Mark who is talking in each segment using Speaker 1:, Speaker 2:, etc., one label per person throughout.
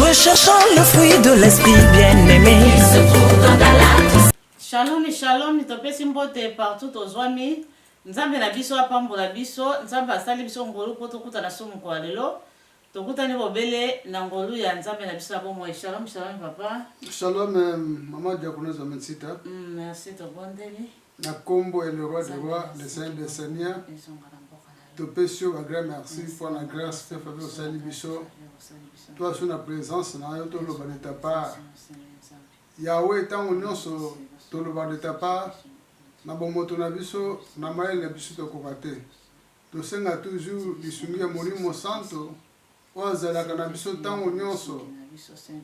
Speaker 1: recherchant le fruit de l'esprit bien-aimé. Il se trouve dans Galates.
Speaker 2: Shalom, shalom, topesi mbote partout aux wami. Nzambe na biso apambola biso, nzambe asali biso ngolu po tokuta na somo kwa lelo. Tokuta ni bobele na ngolu ya nzambe na biso abo mo. Shalom, shalom papa.
Speaker 3: Shalom maman diaconesse Amensita.
Speaker 2: Merci to bondeli.
Speaker 3: Na kombo et le roi des rois, le Seigneur des seigneurs. Topesio un grand merci pour la grâce que fait au salut biso. Toi sur la présence na yo to lo ba de ta part. Yahweh tant nyonso to lo ba de ta part. Na bomoto na biso na maele biso to kokate. To senga toujours bisungi ya molimo santo. Oazalaka na biso tango nyonso.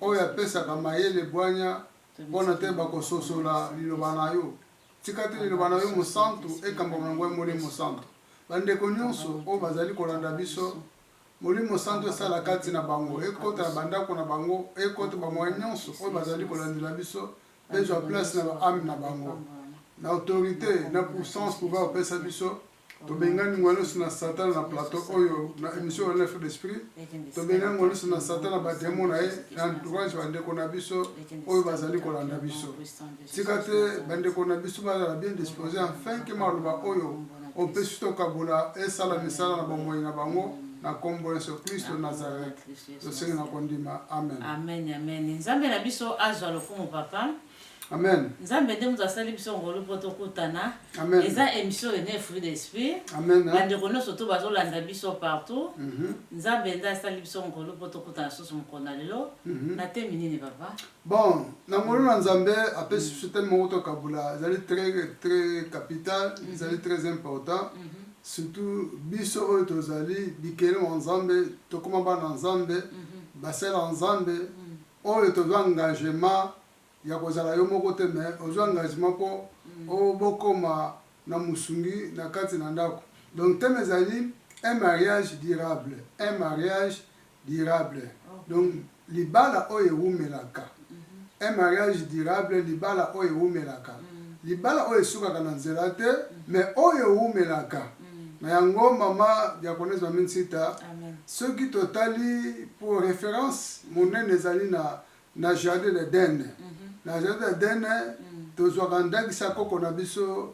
Speaker 3: Oyo apesaka mayele bwanya mpona te bakososola liloba na yo. Tika te liloba na yo mosantu ekambama na ngwa molimo santo. Bandeko nyonso oyo bazali kolanda biso molimo santo esala kati na bango ekota na bandako na bango ekota bamwa nyonso oyo bazali kolandela biso bezwa place na baame na bango na autorité na puissance pouvoir opesa biso tobengani ngwalusu na satan na plateau oyo na émission wana feu d'esprit tobengani ngwalusu na satan na bademo na ye na entourage bandeko na biso oyo bazali kolanda biso tika te bandeko na biso bazala bien disposé afin ke maloba oyo opesi tokabola esala misala na bomoi na bango na kombo Yesu Kristo Nazareth tosengi na kondima amen
Speaker 2: Amen amen. Nzambe na biso azwa lokumu papa.
Speaker 3: Amen.
Speaker 2: Nzambe nde mutu asali biso ngolu po tokutana.
Speaker 3: Amen.
Speaker 2: Eza émission ene fruit d'esprit.
Speaker 3: Amen.
Speaker 2: Bandeko nyonso to bazolanda biso partout. Nzambe nde asali biso ngolu po tokutana susu mokona lelo. Na temi nini papa?
Speaker 3: Bon, na ngolu na Nzambe apesi biso teme moko tokabula ezali très capital, ezali très important. Surtout biso oyo tozali bikele wa Nzambe tokoma bana Nzambe basala Nzambe oyo tozwa engagement ya kozala yo moko te mais ozwa engagement po obokoma na musungi na kati na ndako. Donc thème ezali un mariage durable, un mariage durable. Donc libala oyo ewumelaka. Un mariage durable libala oyo ewumelaka. Libala oyo esukaka na nzela te mais oyo ewumelaka. Na yango mama diaconesse Amensita ceux qui totali pour référence monene ezali na jardin d'Eden. Na jardin d'Eden tozwaka ndakisa koko na biso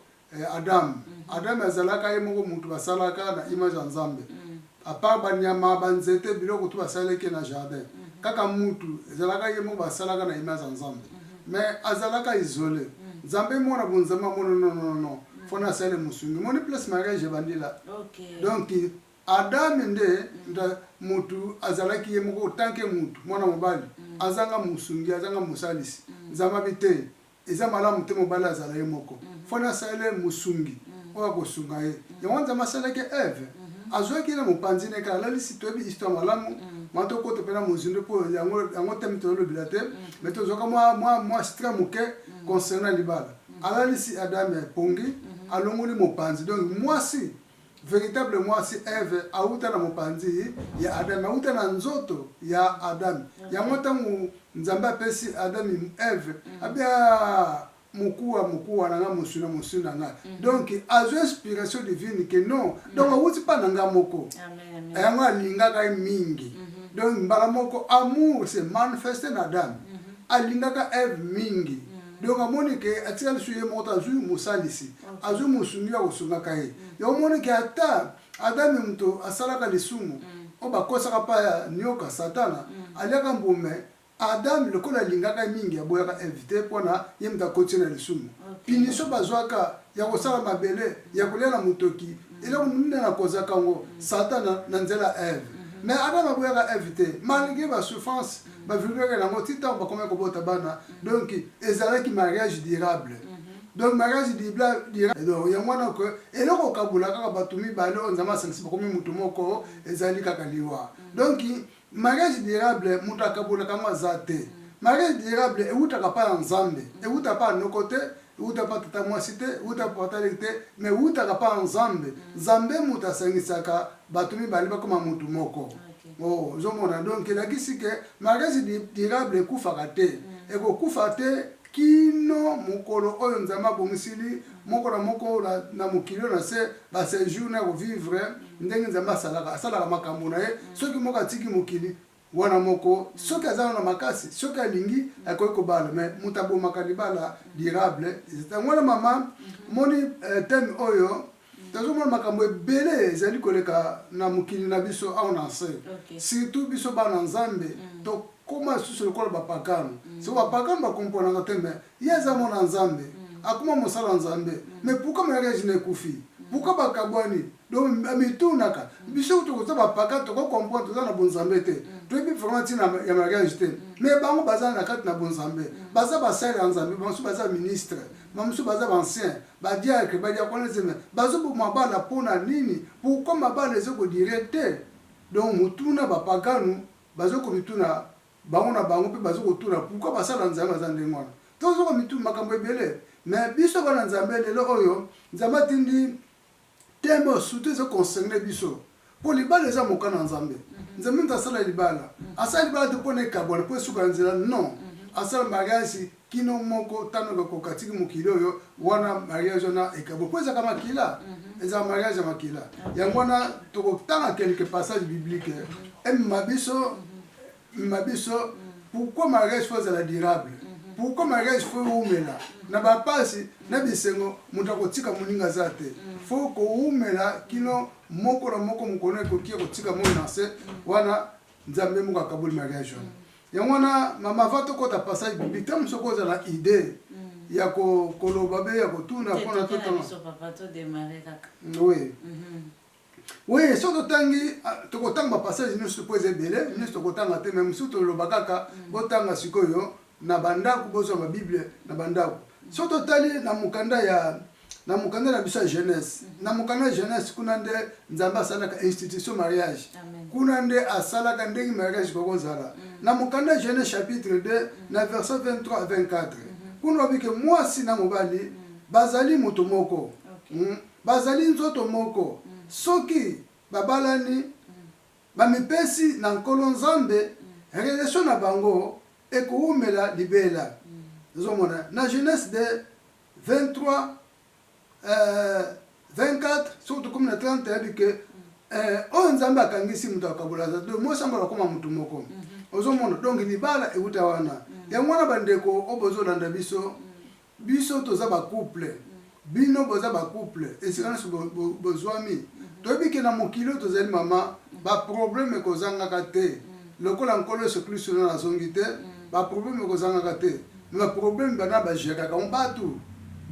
Speaker 3: Adam. Adam azalaka ye moko mutu basalaka na image ya Nzambe. A part banyama banzete biloko tu basalaki na jardin. Kaka mutu azalaka ye moko basalaka na image ya Nzambe. Mais azalaka isolé. Nzambe mona bonzama mona non. Fona sale musungi. Moni place mariage bandila.
Speaker 2: Okay.
Speaker 3: Donc Adam nde mutu azalaki ye moko tanke mutu mwana mobali azanga musungi azanga musalisi nzama bite eza malamu te mobali azala ye moko fona sale musungi oya kosunga ye yango nzama asalaki Eve azwaki na mopanzi ne kala lalisi toyebi histoire malamu mato koto pena mozindo po yango teme tolobila te mais tozoka mwa stra moke concernant libala alalisi Adam pongi alongoli mopanzi donc mwasi véritable mwasi Eve auta na mopanzi ya Adam auta na nzoto ya Adam yango tangu Nzambe apesi Adam Eve abia mukuwa na nga musuna nga donc azwa inspiration divine que non donc auti pa na nga moko yango alingaka mingi donc mbala moko amour se manifeste na Adam alingaka Eve mingi donc amoni ke atika suye mota azui musalisi azui musungi ya kosunga kai yo moni ke ata Adam mto asalaka lisumu oba kosaka pa nyoka satana aliaka mbume Adam lokola lingaka mingi aboyaka invité pona yemta kotina lisumu pinisho bazwaka ya kosala mabele ya kolela mutoki ila munene na kozaka ngo satana na nzela Eve mais Adam aboyaka invité malgré ba souffrance ba vivre na ngoti tamba comme ko bota bana donc ezalaki mariage durable donc mariage durable donc ya mwana ko eloko kabula kaka batumi ba lo nzama sangisi ko mutu moko ezali kaka liwa donc mariage durable mutu akabula kama zate mariage durable eutaka pa Nzambe euta pa nokote euta pa tata mwasite euta pa talite mais eutaka pa Nzambe Nzambe mutu asangisaka batumi bali bakoma mutu moko. Oh, zomona donc elakisi ke mariage durable ekufaka te ekokufa te kino mokolo oyo Nzambe abomisili moko na moko na mokili na se ba séjour na vivre ndenge Nzambe asalaka makambo na ye soki moko atiki mokili wana moko soki aza na makasi soki alingi akoki kobala mais moto abomaka libala durable ngwana mama moni thème oyo tozomona makambo ebele ezali koleka na mokili na biso awa na nse surtout biso bana nzambe tokóma susu lokola bapakano so bapakano bakomponaka te mais ye aza mwana nzambe akóma mosala nzambe mais pourquoi mariage na ekufi pourquoi bakabwani donc mitunaka biso tokoza bapaka tokokomprendre toza na bonzambe te toyebi vraiment ntina ya mariage te mais bango baza na kati na bonzambe baza basali ya nzambe bamosusu baza ministre bamosusu baza bancien badiacre badiakonezeme bazoboma bana mpona nini pourquoi mabala ezokodire te donc motuna bapakanu bazokomituna bango na bango mpe bazokotuna pourquoi basala nzambe baza ndenge wana tozokomituna makambo ebele mais biso bana nzambe lelo oyo nzambe atindi tembo surtout ezoconcerne biso mpo libala eza moka na nzambe nzambe moto asala libala asala libala te mpona ekabwana mpo esuka nzela non asala mariage kino moko tano ekoka tiki mokili oyo wana mariage wana ekabo mpo ezaka makila ezaka mariage ya makila yango wana tokotanga quelque passage biblique emema biso pourquoi mariage fo ezala durable pourquoi mariage fo eumela na bapasi na bisengo moto akotika moninga aza te fo koumela kino moko na moko mokolo ekoki kotika moi na se wana nzambe moko akaboli mariage wana yango wana mama va tokota passage biblique te moso kozala idée ya koloba be ya kotuna mpona oui so tokotanga bapassage nyonso mpo eza ebele nyonso tokotanga te me mosusu toloba kaka botanga sikoyo na bandako bozwa babible na bandako so totali na mokanda na biso ya jeunesse na mokanda ya jeunesse kuna nde nzambe asalaka institution mariage kuna nde asalaka ndenge mariage kokozala na mokanda ya jeunesse chapitre 2 na verset 23 à 24 kuna obike mwasi na mobali bazali moto moko bazali nzoto moko soki babalani bamipesi na nkolo nzambe relation na bango ekoumela libela zomona na jeunesse de 23 24 surtout comme na 30 abike oyo nzambe akangisi moto akabola za do mo samba bakoma moto moko ozomona donc libala euta wana yango wana bandeko obozolanda biso toza bacouple bino boza bacouple esikana so bozwami toyebike na mokili tozali mama baproblème ekozangaka te lokola nkolo yesu kristo na nazongi te baproblème ekozangaka te mais baproblème bana bagéraka mbatu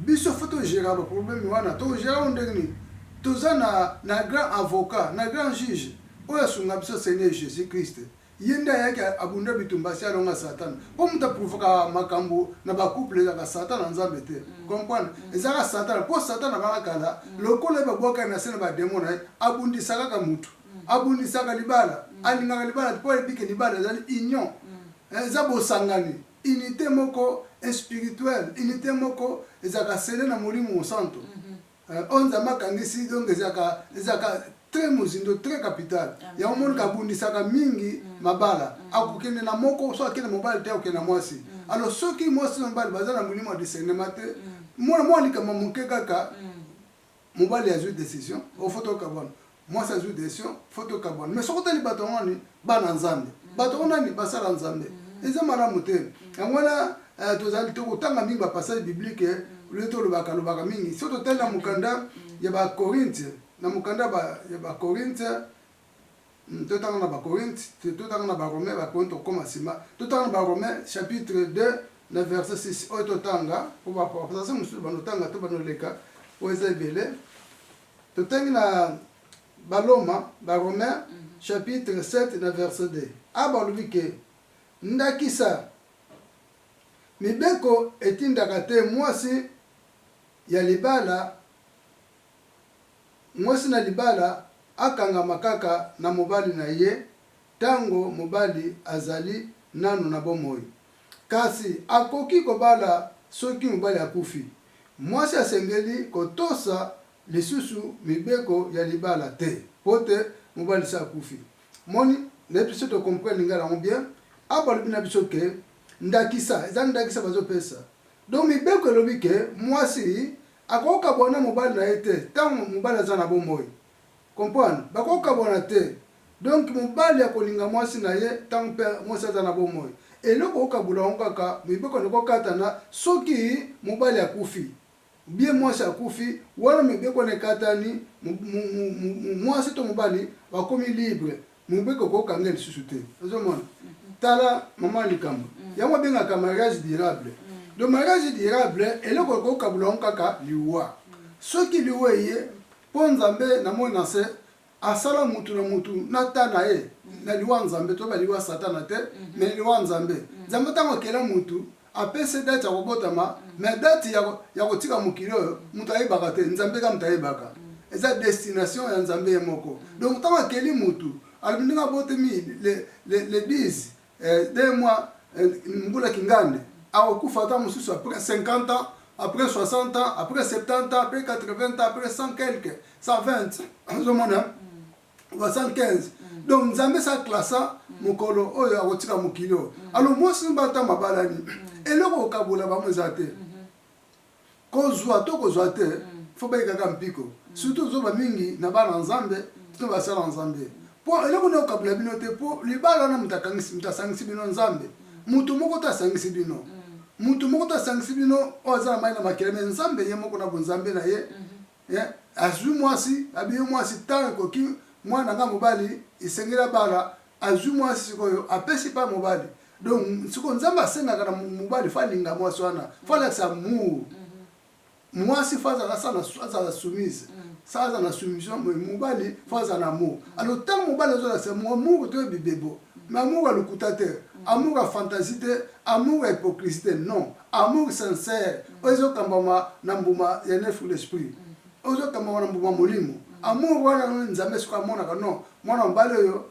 Speaker 3: biso fo togéra baproblème wana togéra ndenge nini toza na grand avocat na grand juge oyo asunga biso seigneur jésus christ ye nde ayaki abunda bitumba si alonga satana mpo moto aprovokaka makambo na bacouple ezaka satana na nzambe te comprendre ezaka satana mpo satana abanga kala lokola ye babwakani na se na bademo na ye abundisaka kaka motu abundisaka libala alingaka libala mpo ebike libala ezali union eza bosangani unité moko spirituelle unité moko ezaka sele na molimo mosanto oyo nzambe akangisi donc ezaka très mozindo très capital yango monika abundisaka mingi mabala akokende na moko so akende mobali te akokende na mwasi alors soki mwasi na mobali baza na molimo ya discernement te mwana likama moke kaka mobali azwi décision ofo tokabwana mwasi azwi décision fo tokabwana mais soki otali bato wani bana nzambe bato wanani basala nzambe eza malamu te yango wana tozali tokotanga mingi bapassage biblique lue tolobaka mingi so totali na mokanda ya bacorinthe na mokanda ya bacorinthe totanga na bacorinthe totanga na baromai bacorinthe okoma nsima totanga na baromai chapitre 2 na verset 6 oyo totanga po bapasase mosusu banotanga to banoleka oyo eza ebele totangi na baromai chapitre 7 na verset 2 abalobi ke ndakisa mibeko etindaka te mwasi na libala akangama kaka na mobali na ye tango mobali azali nano na bomoi kasi akoki kobala soki mobali akufi mwasi asengeli kotosa lisusu mibeko ya libala te po te mobali sa akufi moni na biso tocomprendre ngala ngo bien abalobi na biso ke ndakisa eza ndakisa bazopesa donc mibeko elobi ke mwasi akokabwana mobali na ye te ntango mobali aza na bomoi comprendre bakokabwana te donc mobali akolinga mwasi na ye tant pe mwasi aza na bomoi eloko okabula ngo kaka mibeko ndeko katana soki mobali akufi bien mwasi akufi wala mibeko ne katani mwasi to mobali bakomi libre mibeko ko kangeli susute ozomona tala mama likambo yango benga ka mariage durable le mariage durable eloko ko kabula ngo kaka liwa soki liwa ye po nzambe na mona se asala mutu na mutu na tana ye na liwa nzambe to ba liwa satana te mais liwa nzambe nzambe tango kela mutu apese date ya kobotama mais date ya kotika mokili oyo mutu ayebaka te nzambe ka mutu ayebaka eza destination ya nzambe ye moko donc tango akeli mutu alobi ndenge abotemi le 10 2 mois mbula kingande akokufa ata mosusu après 50 ans après 60 ans après 70 ans après 80 ans après 100 quelque 120 ozomona 115 donc nzambe sa klasa mokolo oyo akotika mokili oyo alors mwasi mbata mabalani eloko okabula bango eza te kozwa to kozwa te fo bayekaka mpiko surtout ozoba mingi na bana nzambe to basala nzambe po eloko na okabula bino te po libala na mutu asangisi bino nzambe mutu moko to asangisi bino mutu moko to asangisi bino oyo aza na mai na makeleme nzambe ye moko na bonzambe na ye azwi mwasi abiye mwasi ntango ekoki mwana nga mobali isengela bala azwi mwasi sikoyo apesi pa mobali donc siko nzambe asengaka na mobali fa linga mwasi wana fa lakisa mu mwasi fa azala soumise sa aza na soumission mobali fa aza na mu alors tant mobali azolakisa amour to bibebo mais amour alukuta te amour a fantasie te amour a hypocrisie te non amour sincère ozokambama na mbuma ya neuf l'esprit ozokambama na mbuma molimo amour wana nzambe siko amonaka non mwana mobali oyo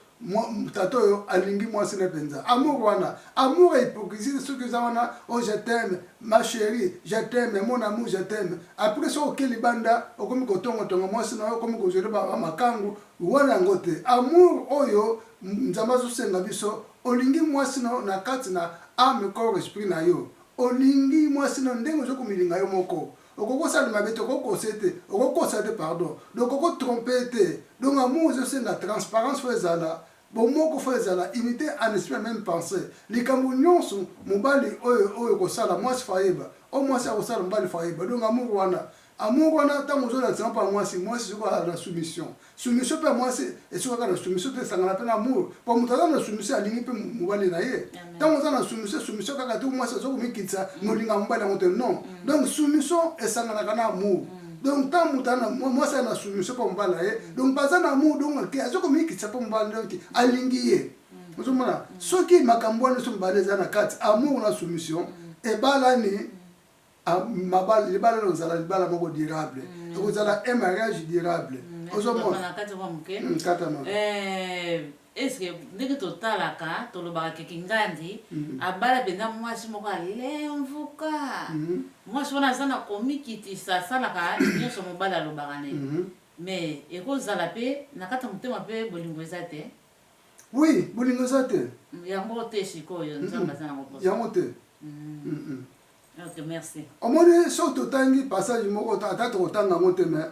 Speaker 3: tata oyo alingi mwasi na penza amour wana amour et hypocrisie soki eza wana oh je t'aime ma chérie je t'aime mon amour je t'aime après so okeli banda okomi kotongotonga mwasi na oyo okomi kozwele bamakangu wana yango te amour oyo nzambe azosenga biso olingi mwasi na kati na ame corps esprit na yo olingi mwasi na ndenge ozokomilinga yo moko okokosala mabe te okokosa te okokosa te pardon donc okotrompe te donc amour ezosenga transparence fo ezala bomoko fo ezala unité en esprit même pensée likambo nyonso mobali oyo kosala mwasi fa yeba o mwasi akosala mobali fa yeba donc amour wana ntango ozolakisa mpa mwasi soki na soumission mpe mwasi esoki kaka na soumission te esangana mpe na amour po moto aza na soumission alingi mpe mobali na ye ntango oza na soumission kaka te mwasi azokomikitisa molinga mobali yango te non donc soumission esanganaka na amour donc ntango moto mwasi aza na soumission mpo mobali na ye donc baza na amour donc azokomikitisa mpo mobali donc alingi ye ozomona soki makambo wana so mobali eza na kati amour na soumission ebalani libala ozala libala moko durable ekozala un mariage durable ozomona
Speaker 2: eske ndenge totalaka tolobaka keki ngandi abala mpenza mwasi moko alemvuka mwasi wana aza na komikitisa asalaka nyonso mobali alobaka ne mais ekozala mpe na kati ya motema mpe bolingo eza te
Speaker 3: oui bolingo eza te
Speaker 2: yango te sikoyo nzambe aza nango
Speaker 3: yango te
Speaker 2: ok merci
Speaker 3: omoni soki totangi passage moko ata tokotanga yango te mais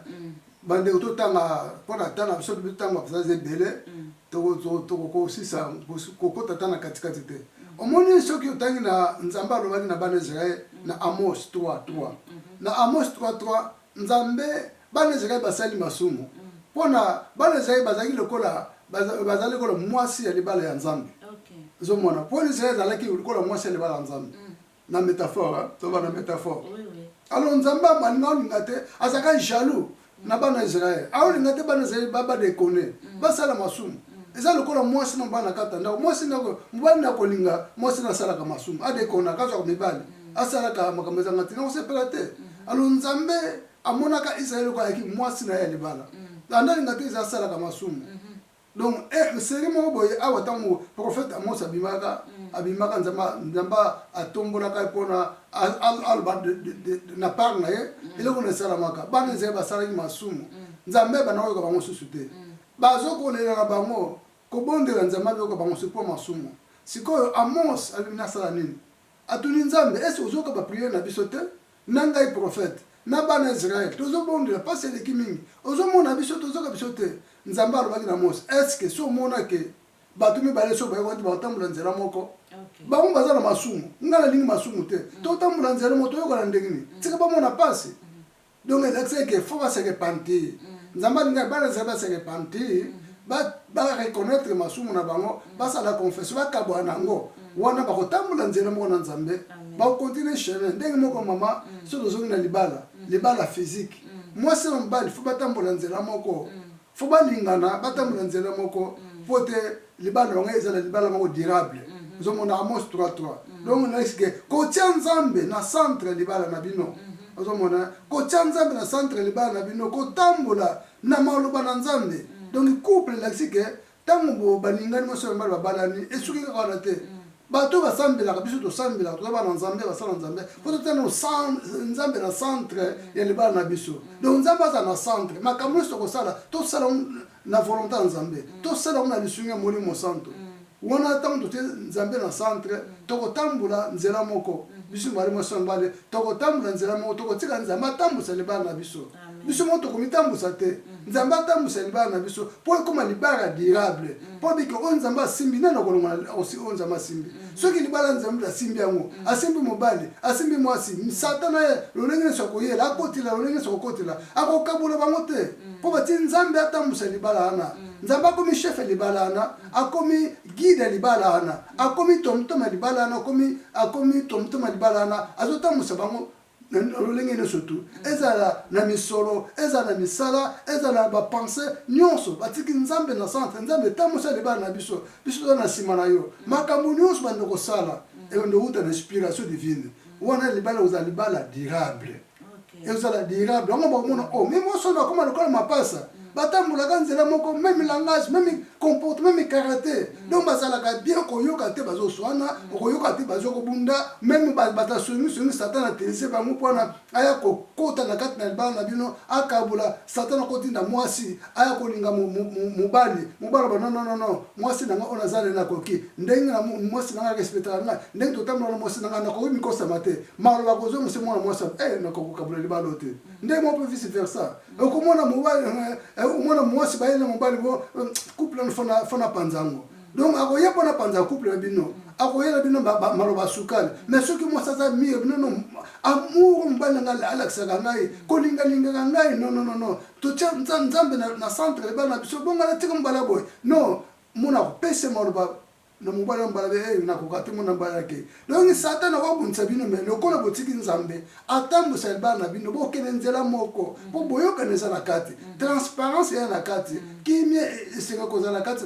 Speaker 3: bandeko totanga mpona tanga biso totanga passage ebele tokokosisa kokota ta na katikati te omoni soki otangi na nzambe alobaki na bana Israel na Amos 3:3 na Amos 3:3 nzambe bana Israel basali masumu mpona bana Israel bazali lokola mwasi ya libala ya nzambe ozomona mpona Israel azalaki lokola mwasi ya libala ya nzambe na métaphore toba na métaphore alors nzambe amalinga olinga te azalaka jaloux na bana Israel aolinga te bana Israel badekone basala masumu eza lokola mwasi na bana kata ndako mwasi nako mobali na kolinga mwasi na salaka masumu adekona kazwa mibali asalaka makambo ezanga tina osepela te alors nzambe amonaka Israel ko ayaki mwasi na ya libala andalinga te eza asalaka masumu donc seri moko boye awa ntango prophète Amos abimaka nzambe atombolaka mpona aloba na part na ye eloko na esalamaka bana Israel basalaki masumu nzambe banakoyoka bango susu te bazokolela na bango kobondela nzambe azoyoka bango susu mpo masumu sikoyo Amos alibina asala nini atuni nzambe ese ozoyoka bapriere na biso te na ngai prophète na bana Israel tozobondela pasi eleki mingi ozomona biso tozoyoka biso te nzambe alobaki na Mose est-ce que so mona ke bato mibale so bayebaki bakotambola nzela moko bango baza na masumu nga nalingi masumu te totambola nzela moko toyoka na ndenge nini tika bamona pasi donc elakisaki ke fo baserepenti nzambe alingi bana nzela baserepenti bareconnaître masumu na bango basala confession bakabwa nango wana bakotambola nzela moko na nzambe bakocontinue chemin ndenge moko mama so tozongi na libala physique mwasi na mobali fo batambola nzela moko fo balingana batambola nzela moko po te libala bango ezala libala moko durable ozomona Amos 3:3 donc naisike kotia nzambe na centre libala na bino ozomona kotia nzambe na centre libala na bino kotambola na maloba na nzambe donc couple laisike tango balingani moso mbala babalani esuki kaka te bato basambelaka biso tosambelaka toza bana nzambe basala nzambe po totana nzambe na centre ya libala na biso donc nzambe aza na centre makambo nyonso tokosala tosala na volonté ya nzambe tosala na lisungi ya molimo santo wana ntango totie nzambe na centre tokotambola nzela moko biso bali moso mbale tokotambola nzela moko tokotika nzambe atambusa libala na biso biso moko tokomitambusa te nzambe atambusa libala na biso po ekoma libala durable po bike oyo nzambe asimbi nani okolonga osi oyo nzambe asimbi soki libala nzambe asimbi yango asimbi mobali asimbi mwasi satana ye lolenge nyonso akoyela akotela lolenge nyonso akokotela akokabola bango te po batie nzambe atambusa libala wana nzambe akomi chef libala wana akomi guide libala wana akomi tomtoma libala wana akomi tomtoma libala wana azotambusa bango lolenge nyonso tu ezala na misolo ezala na misala ezala na bapense nyonso batiki nzambe na centre nzambe etambusa libala na biso toza na nsima na yo makambo nyonso bande kosala ndouta na inspiration divine wana libala ozala libala durable ezala durable yango bakomona o meme osono akoma lokola mapasa batambolaka nzela moko même langage même comportement même karaté donc bazalaka bien koyoka te bazoswana koyoka te bazokobunda même batasongi satana telese bango mpona aya kokota na kati na libala na bino akabola satana kotinda mwasi aya kolinga mobali non mwasi nanga oyo nazali nakoki ndenge na mwasi nanga respectaka ngai ndenge totambola na mwasi nanga nakoki mikosama te maloba kozongisa mwana mwasi nakokokabola libala te ndenge mo mpe vice versa okomona mobali umwana mwasi bayele mobali bo couple fona panzango donc akoye pona panza couple na bino akoyela bino maloba sukali mais soki mwasi aza mire bino no amour mobali ngai alakisaka ngai kolingalingaka ngai non totia nzambe na centre libala na biso bonga natika mobali boye non mona kopesa maloba na mobali ya mbala be nakoka te mona mbala yake donc satana akobundisa bino me lokola botiki nzambe atambusa libala na bino bokende nzela moko po boyokana eza na kati transparence ya na kati kimia esenga kozala na kati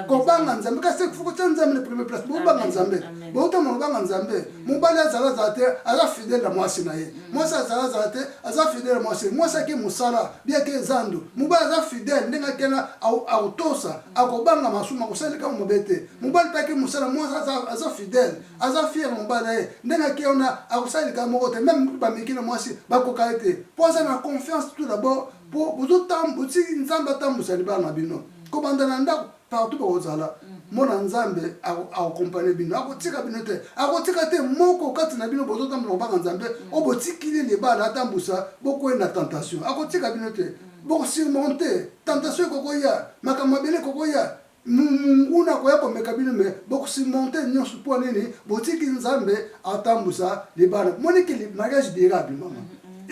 Speaker 3: kobanga nzambe kasi fuko tia nzambe na première place bobanga nzambe botama bobanga nzambe mobali azala te aza fidèle na mwasi na ye mwasi azala te aza fidèle na mwasi mwasi ake mosala biake ezando mobali aza fidèle ndenge akena akotosa akobanga masumu akosalika mobe te mobali pake mosala mwasi aza fidèle aza fier mobali na ye ndenge ake ona akosalika moko te même bameki na mwasi bakoka ete po aza na confiance tout d'abord po botiki nzambe atambusa libala na bino kobanda na ndako partout bakozala mona nzambe akokompane bino akotika bino te akotika te moko kati na bino bozotambola kobanga nzambe o botikili libala atambusa bokoyenda tentation akotika bino te bokosurmonte tentation ekokoya makambo mabele ekokoya munguna koya komeka bino me bokosurmonte nyonso mpo nini botiki nzambe atambusa libala moniki mariage durable mama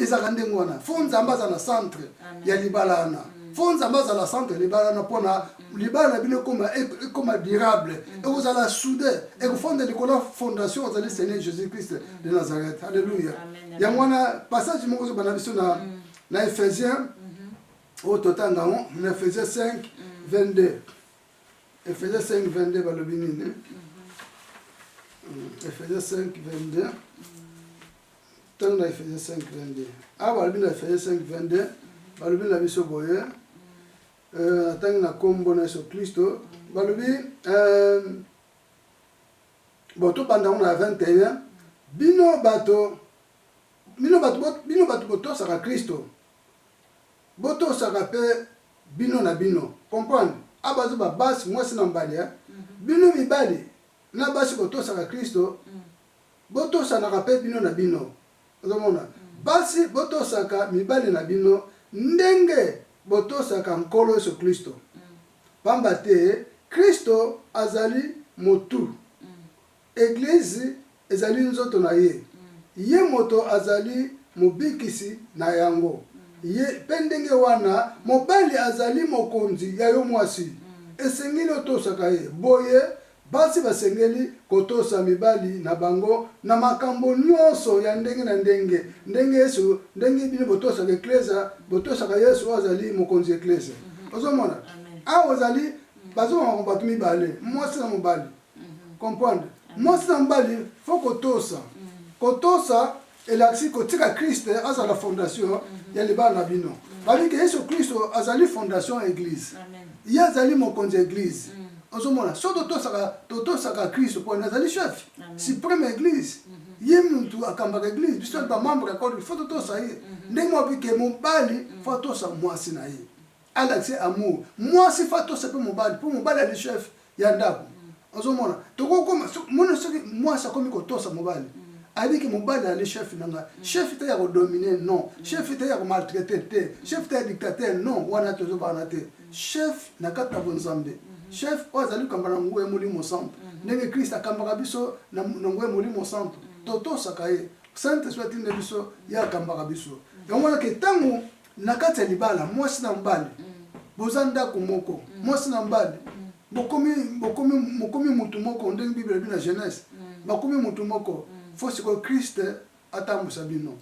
Speaker 3: ezaka ndenge wana fo nzambe aza na centre ya libala wana fo nzambe aza na centre ya libala wana mpona libala na bino ekoma durable ekozala soude ekofonda likolo ya fondation ozali seigneur jésus christ de nazareth alleluya yango wana passage moko ozobana biso na ephésien oyo totangango na ephésien 5 22 ephésien 5 22 balobi nini ephésien 5 22 tant na Ephésiens 5 22 balobi na Ephésiens 5 22 balobi na biso boye atangi na kombo na Yesu Kristo balobi boto bandango na 21 bino bato botosaka Kristo botosaka pe bino na bino comprendre abazo babasi mwasi na mbali bino mibali na basi botosaka Kristo botosanaka pe bino na bino ozomona basi botosaka mibali na bino ndenge botosaka nkolo Yesu Kristo pamba te Kristo azali motu église ezali nzoto na ye ye moto azali mobikisi na yango ye pendenge wana mobali azali mokonzi ya yo mwasi esengeli otosaka ye boye basi basengeli kotosa mibali na bango na makambo nyonso ya ndenge na ndenge Yesu ndenge bino botosaka eklesa botosaka Yesu azali mokonzi eklesa ozomona awa ozali bazomona bato mibale mwasi na mobali comprendre mwasi na mobali faut kotosa elakisi kotika Kristo azala fondation ya libala na bino babike Yesu Kristo azali fondation église ye azali mokonzi église ozomona so totosaka Kristo po azali chef supreme église ye muntu akambaka église biso ba membre ya corps faut totosa ye ndenge mobike mobali faut tosa mwasi na ye alakisi amour mwasi faut tosa pe mobali po mobali ali chef ya ndako ozomona tokokoma mona soki mwasi akomi kotosa mobali avec mobali ali chef nanga chef te ya dominer non chef te ya maltraiter te chef te ya dictateur non wana tozo bana te chef na kata bonzambe chef ozali kamba na ngwe mulimo santo ndenge Christ akambaka biso na ngwe mulimo santo totosaka ye sainte soit une biso ya kambaka biso yango ke tangu na kata libala mwasi na mbali bozanda kumoko mwasi na mbali bokomi mutu moko ndenge Bible bina Genèse bakomi mutu moko faut que Christ atambusa bino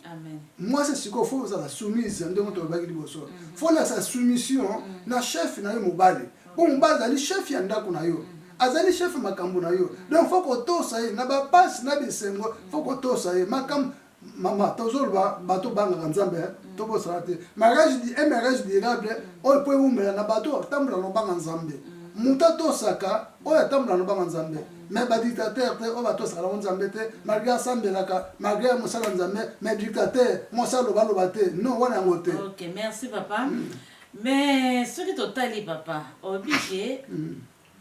Speaker 3: moi c'est ce qu'il faut la soumise ndenge to bakili boso faut la sa soumission na chef na yo mobali bon mobali ali chef ya ndako na yo azali chef makambo na yo donc faut que tosa ye na ba passe na bisengo faut que tosa ye makam mama tozolba bato banga nzambe to bosala te mariage durable o po umela na bato tambula no banga nzambe muta tosaka o ya tambula no banga nzambe mais ba dictateur te o ba tosala nzambe te malgré asambelaka malgré mosala nzambe mais dictateur mosala baloba te non wana ngote.
Speaker 2: OK, merci papa. Mais ce qui totali papa obike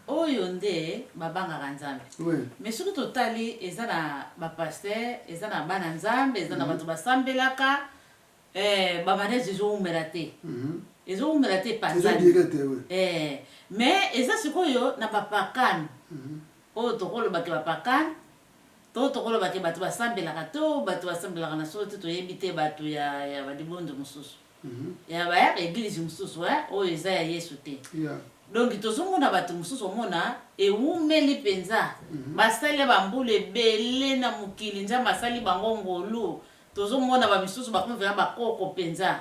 Speaker 2: oyo nde babanga nzambe.
Speaker 3: Oui.
Speaker 2: Mais ce qui totali ezana ba pasteur ezana bana nzambe ezana bato basambelaka ba manezi zo umerate. Ezo umerate panzali. Mais eza sikoyo na bapakani. O tokolo baki bapakani. Tokolo baki bato basambelaka to bato basambelaka na sote to yebite bato ya badibondo mususu. Ya ba ya église mususu o eza ya Yesu te. Donc tozomona bato mususu omona eumeli penza. Basale bambule bele na mukili nzamba basali bango ngolu. Tozomona ba misusu bakomvera bakoko penza.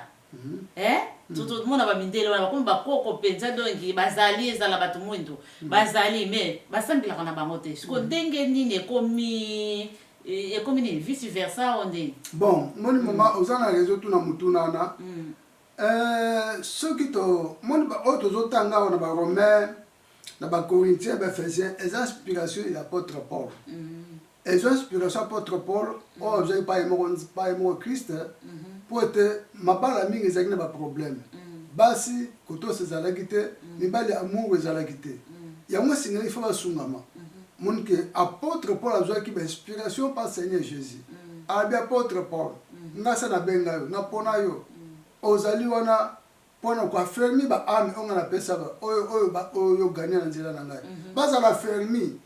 Speaker 2: Tout mona ba mindele wana bakomba bakoko penza donc bazali ezala bato mwindo. Bazali mais basambila kana bango te. Siko ndenge nini ekomi ni vice versa onde.
Speaker 3: Bon, moni mama ozana réseau tuna mutuna na. Ceux qui to moni ba auto zotanga wana ba Romains na ba Corinthiens ba Ephésiens les inspirations de l'apôtre Paul. Les inspirations apôtre Paul oh j'ai pas aimé Christ pour être mabala mingi ezaki na ba problème. Basi koto sezalaki te mibali amour ezalaki te. Yango singeli fa basungama. Moni ke apôtre Paul azwaki ba inspiration par Seigneur Jésus. Abi apôtre Paul ngasa na benga yo na pona yo ozali wana pona kwa fermi ba ame onga na pesa ba oyo gagner na nzela na ngai baza la fermi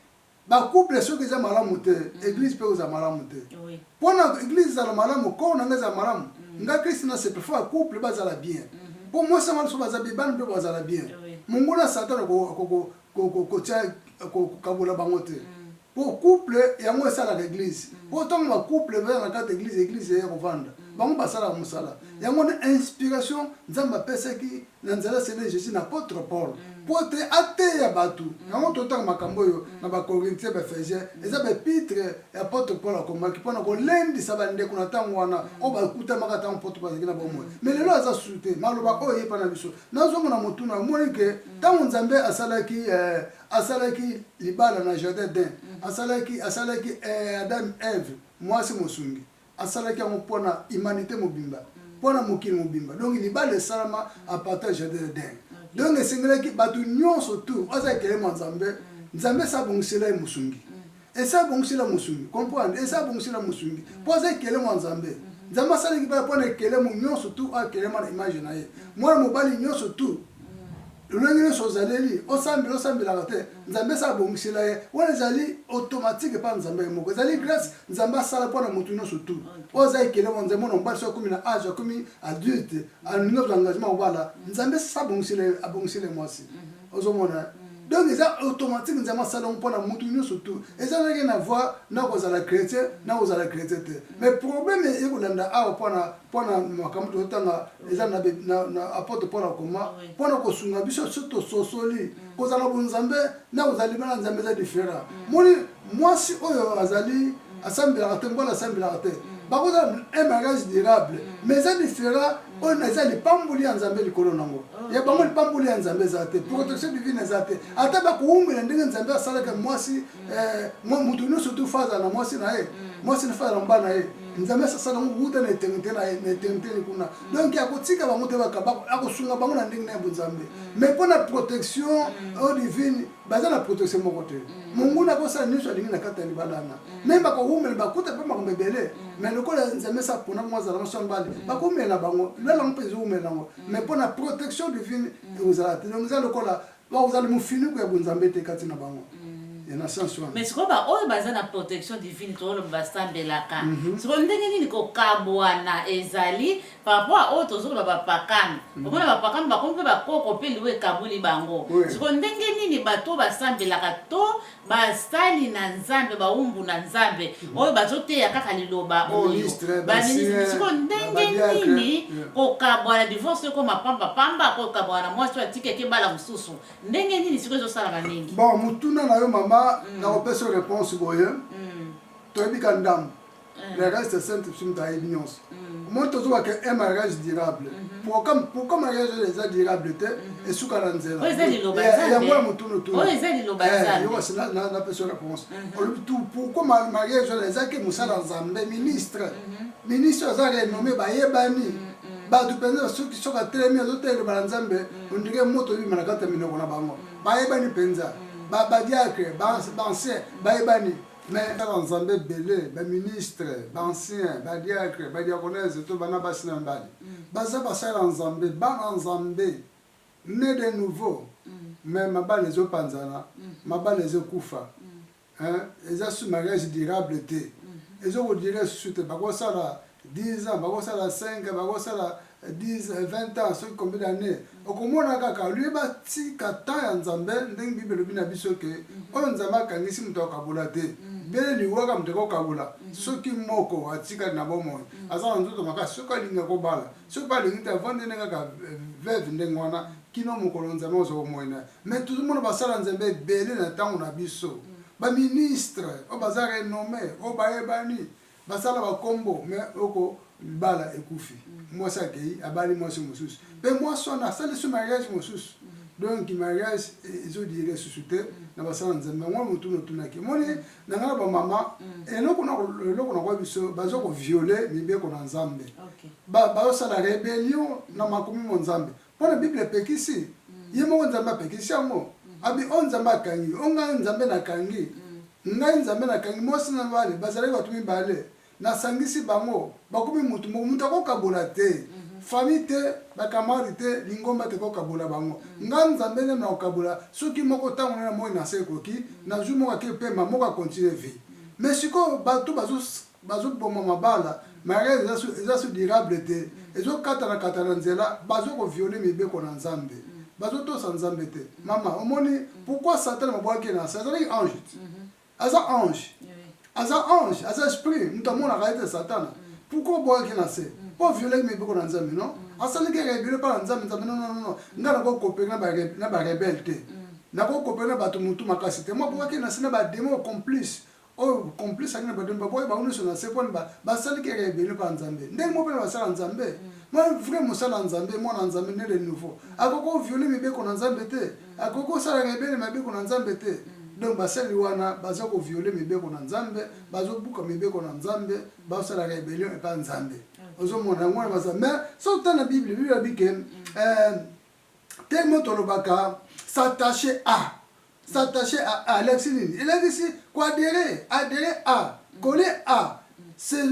Speaker 3: ba couple soki za malamu te église pe oza malamu te pona église za malamu ko na ngaza malamu nga Christ na se prefa couple baza la bien pour moi ça mal so baza biban pe baza la bien mungula satan ko tia ko kabula bangote pour couple yango esala la église pour tant ba couple vers la carte église ya kovanda bango basala musala yango na inspiration nzamba pesa ki na nzela Seigneur Jésus na apôtre Paul pour te ate ya batu yango totanga makambo yo na ba Corinthiens ba Ephésiens eza ba épître ya apôtre Paul akomaki pona ko lendi sabande kuna tango wana o ba kuta makata apôtre Paul na bomo mais lelo aza sute maloba o yepa na biso nazongo na mutuna monike tango nzambe asalaki libala na jardin d'Eden asalaki Adam Eve mwasi mosungi asalaki yango pona humanité mobimba pona mokili mobimba donc libala esalama à partir jardin d'Eden donc esengelaki bato nyonso tu aza ekelema nzambe esabongisela ye mosungi esabongisela mosungi comprendre esabongisela mosungi po aza ekelema nzambe nzambe asalaki bala mpona ekelemo nyonso tu akelema na image na ye mwana mobali nyonso tu lolenge nyonso ozaleli osambelaka te nzambe asala bongisela ye wana ezali automatique epa nzambe ye moko ezali grâce nzambe asala mpona motu nyonso tu oyo eza ekelemo nzambe mwana mobali so akomi na age akomi adulte alingi ozwa engagement kobala nzambe sasa abongisela ye mwasi ozomona donc eza automatique nzambe asalango mpona motu nyonso tu eza naki na voi na kozala chrétien na kozala chrétien te mais problème ekolanda awa mpona makambo tozotanga eza na apote mpona koma mpona kosunga biso so tososoli kozala bonzambe na kozala libala nzambe eza différent moni mwasi oyo azali asambelaka te mbwana asambelaka te bakozala un mariage durable mais eza différent oyo eza lipamboli ya nzambe likolo nango ya bango lipamboli ya nzambe eza te protection divine eza te ata bakoumela ndenge nzambe asalaka mwasi motu nyonso tu faza na mwasi na ye mwasi na faza na mobali na ye nzambe asalango kuta na eternité na ye na eternité kuna donc akotika bango te akosunga bango na ndenge na ye bonzambe mais mpona protection oyo divine baza na protection moko te monguna akosala nyonso alingi na kati ya libalana me bakoumela bakuta mpe makambo ebele mais lokola nzambe sapona ngo azala maso mbali bakoumela bango lelo mpe ezoumela yango mais mpona protection divine ekozala te donc eza lokola bakozala mofiniko ya bonzambe te kati na bango
Speaker 2: mais sikoyo baoyo baza na protection divine toloba basambelaka sikoyo ndenge nini kokabwana ezali par rapport a oyo tozoloba bapakani omona bapakani bakomi mpe bakoko mpe liwe ekaboli bango sikoyo ndenge nini bato basambelaka to basali na nzambe baumbu na nzambe oyo bazoteya kaka liloba oyo sikoyo ndenge nini kokabwana divorce ekoma pambapamba kokabwana mwasi oyo atikeke bala mosusu ndenge nini sikoyo ezosalaka ndenge
Speaker 3: bon motuna na yo mama nakopesa réponse boye toyebika ndambo le reste sainte fim tayebi nyonso moi tozobaka un mariage durable pourquoi mariage eza durable te esuka na nzela yango ya motunapesa réponse olobi tout pourquoi mariage ezaki mosala nzambe ministre aza renommé bayebani bato mpenza soki atelemi azotelema na nzambe ondire moto obima na kati ya minoko na bango bayebani mpenza badiacre bancien bayebani mais nzambe ebele baministre bancien badiacre badiaconese to bana basi na mibali baza basala nzambe bana nzambe ne de nouveau mais mabala ezopanzana mabala ezokufa eza su mariage durable te ezokodire susu te bakosala 10 ans bakosala 5 bakosala 10, 20 ans, ce combien d'années. Au Komona kaka, lui bati kata ya nzambe, ndenge Bible lobi na biso ke, o nzamba kangisi muto kabula te. Bele liwaka muteko kabula. Soki moko atika na bomo. Aza nzoto maka soka linga ko bala. Soki ba linga vande nenga ka veve ndenge wana kino mokolo nzamba ozo moina. Mais tout le monde basala nzambe bele na tango na biso. Ba ministre, o bazara renommé, o bayebani, basala ba kombo, mais oko bala ekufi. Moi ça qui abali moi sur mosus mais moi son na sali sur mariage mosus donc mariage ezo dire susute na basala nzambe moi mutu no tunaki moni na ngala ba mama eloko na kwa biso bazo ko violer mibeko na nzambe ba osala rébellion na makomi mo nzambe pona bible pekisi yemo nzambe pekisi yango abi on nzambe kangi onga nzambe na kangi ngai nzambe na kangi mo sina bale bazali batu mibale na sangisi bango bakomi mutu akokabola te famille te bakamari te lingomba te kokabola bango nga nzambe na kokabola soki moko tango na moi na sekoki na jour moko ke pema moko continue vie mais siko bato bazo boma mabala mariage eza su durable te ezo katana nzela bazo ko violer mibeko na nzambe bazo tosa nzambe te mama omoni pourquoi satan mabwaki na ça c'est ange ange aza esprit mutamona kaite satana pourquoi boire qui nasse pour violer mes beaucoup dans nzambe non asali ke rebelle par nzambe non ngana ko coopérer na ba rebelle te na ko coopérer na bato mutu makasi te moi pourquoi qui nasse na ba démon complice akina ba demba boy ba unuso na sepon ba sali ke rebelle par nzambe ndenge mo pe ba sala nzambe moi vrai mo sala nzambe mo na nzambe ne le nouveau akoko violer mes beko na nzambe te akoko sala rebelle mes beko na nzambe te donc basali wana baza ko violer mibeko na nzambe bazo buka mibeko na nzambe basala rébellion et pas nzambe ozo mona ngwana baza mais so dans la bible bike tellement tolobaka s'attacher à l'exil il a dit quoi adhérer à coller à c'est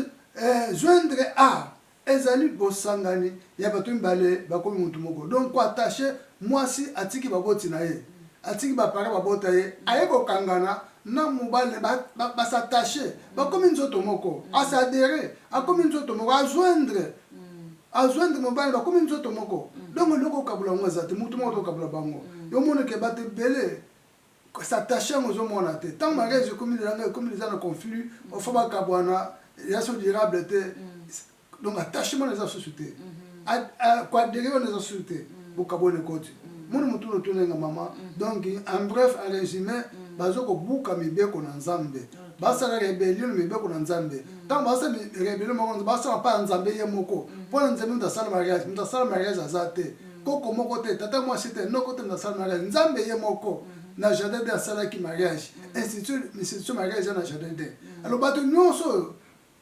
Speaker 3: joindre a ezali bosangani ya bato mibale bakomi mutu moko donc koattache mwasi atiki baboti na ye atiki bapare babota ye aye kokangana na mobali basattache bakomi nzoto moko asadere akomi nzoto moko ajoindre mobali bakomi nzoto moko donc eloko okabula yango eza te mutu moko tokabula bango yo moneke bato ebele s'attacher aux hommes te tant mariage comme les gens conflit au faut pas kabwana relation durable te donc attachement les sociétés quoi dériver les sociétés pour kabone côté mon mutu no tunenga mama donc en bref en résumé bazoko buka mibeko na nzambe basa la rébellion mibeko na nzambe tant basa rébellion mo basa pa nzambe ye moko pour nzambe ndasala mariage azate koko moko te tata moi c'était no côté ndasala mariage nzambe ye moko na jardin de asalaki mariage institution mariage na jardin de alors bato nyonso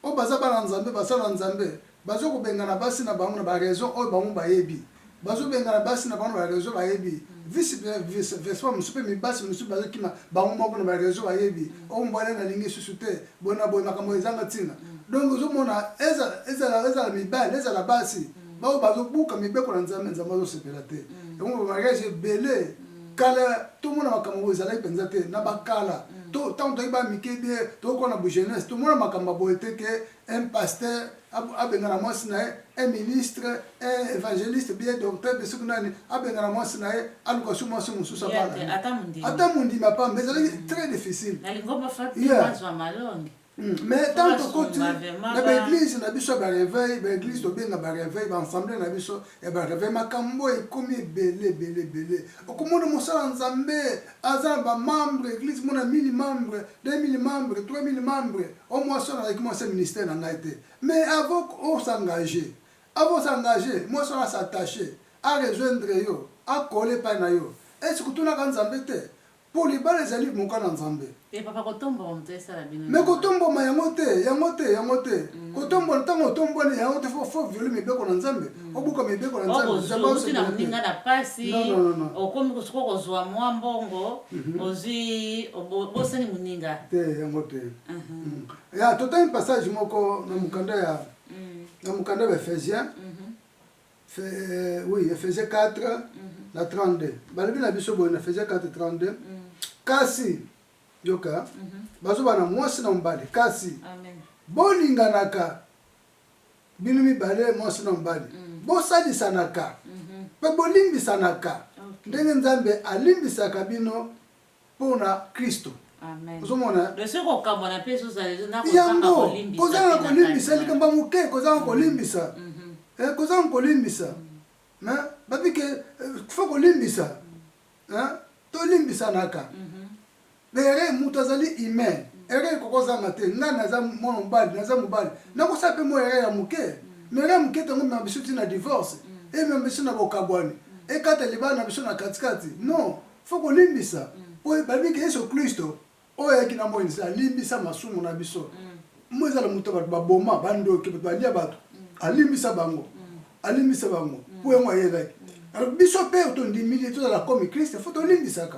Speaker 3: o baza bana nzambe basala nzambe bazo kobengana basi na bango na ba raison o bango bayebi bazo bengana basi na bango na ba raison bayebi vice versa musupe mi basi musupe bazo kima bango moko na ba raison bayebi o mbona na lingi susute bona makambo ezanga tina donc zo mona eza mibale eza la basi bazo buka mibeko na nzambe zo sepela te donc mariage belé kala tout le monde makambo ezalaki penza te na bakala to tant toyiba mikebe to kona bu jeunesse tout le monde makambo boete ke un pasteur abengana mwasi na ye un ministre un évangéliste bien docteur besuku nani abengana mwasi na ye aluka su mwasi mususu apana ata mundi mapa mais ezalaki très difficile mais tant que côté na l'église na biso ba réveil ba église to benga ba réveil ba ensemble na biso e ba réveil makambo e komi belé okomono mosala nzambe aza ba membre église mona 1000 membres 2000 membres 3000 membres au moins ça avec moi c'est ministère na ngaité mais avant on s'engager moi ça s'attacher à rejoindre yo à coller pa na yo est-ce que tout na nzambe te pour les balles ezali moka na nzambe
Speaker 2: et papa kotombo mtesa la bino
Speaker 3: mais kotombo ma yango te kotombo ntango tombo ne yango te faut violer mibeko na nzambe obuka mibeko na nzambe
Speaker 2: ozi na mninga na pasi okomi kusuko kozwa mwa mbongo ozi bosani muninga
Speaker 3: te yango te ya tota un passage moko na mukanda ya Ephésiens oui Ephésiens 4 la 32 balobi na biso boye na Ephésiens 4 32 kasi yoka bazo bana mwasi na mbali kasi bolinganaka bino mibale mwasi na mbali bosalisanaka pe bolimbisanaka ndenge nzambe alimbisaka bino mpona Kristo. Ozomona
Speaker 2: lesoko kambona peso za na
Speaker 3: kozanga kolimbisa likamba muke kozanga kolimbisa kozanga kolimbisa babike faut kolimbisa tolimbisana ere mutu azali humain ere kokozanga te nga naza mwana mobali naza mobali nakosa mpe mo ere ya moke me ere ya moke ntango mema biso ntina divorce emema biso na bokabwani ekata libala na biso na katikati non faut kolimbisa po babike yesu kristo oyo ayaki na moyinisa alimbisa masumu na biso mo ezala moto bato baboma bandoki bato balia bato alimbisa bango po yango ayebaki alors biso mpe tondimili tozala komi kristo fo tolimbisaka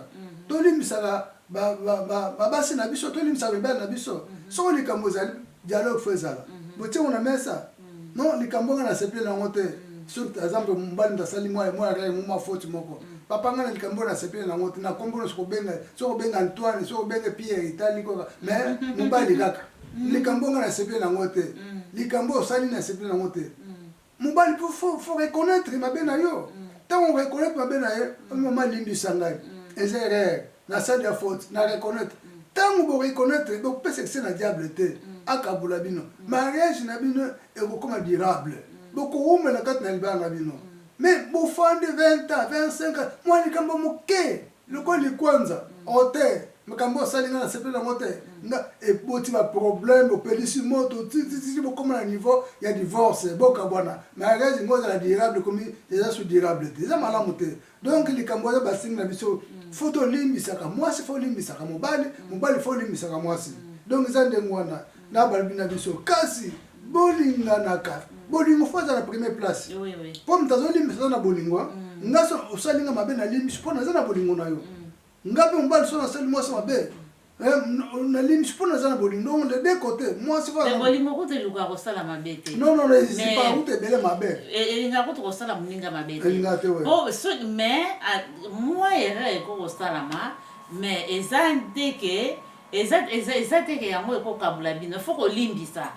Speaker 3: basi na biso tolimbisaka mibali na biso soko likambo ezali dialogue fo ezala botiengo na mesa non likambo nga na sepele nango te sur exemple mobali ndasali mwa foti moko papa nga na likambo na sepele nango te na kombono sokobenga Antoine sokobenga Pierre itali koka mais mobali kaka likambo nga na sepele nango te likambo osali na sepele nango te mobali faut reconnaître mabe na yo tant on reconnaît mabe na yo mama limbisa ngai ezere na sali ya faute na reconnaître tant on reconnaître donc peut c'est na diable te akabula bino mariage na bino ekokoma durable bokouma na kati na libala na bino mais bofande 20 ans 25 ans moi likambo moke lokoli kwanza ote makambo salinga na sepela mote nga eboti ba problème opelisi moto titi bokoma na niveau ya divorce boka bwana mariage ngoza la durable comme déjà sous durable déjà malamu te donc likambo ya basinga na biso photo limbisaka mwasi fo limbisaka mobali fo limbisaka mwasi donc za ndengwana na balbina biso kasi bolinganaka bolingo faza na première place po mtazo limbisa na bolingo ngaso osalinga mabe na limbiso po na za na bolingo na yo ngabe mobali so na sali mwasi mabe na limisi mpona aza na bolingo donc les deux côtés mwasi
Speaker 2: bolingo kuta eluka kosala mabe te
Speaker 3: non ezipaka kuta ebele mabe
Speaker 2: elinga kuta kosala moninga mabe te
Speaker 3: elinga te
Speaker 2: mais mwa erreur eko kosalama mais eza ndeke eza teke yango ekokabula bino fo kolimbisa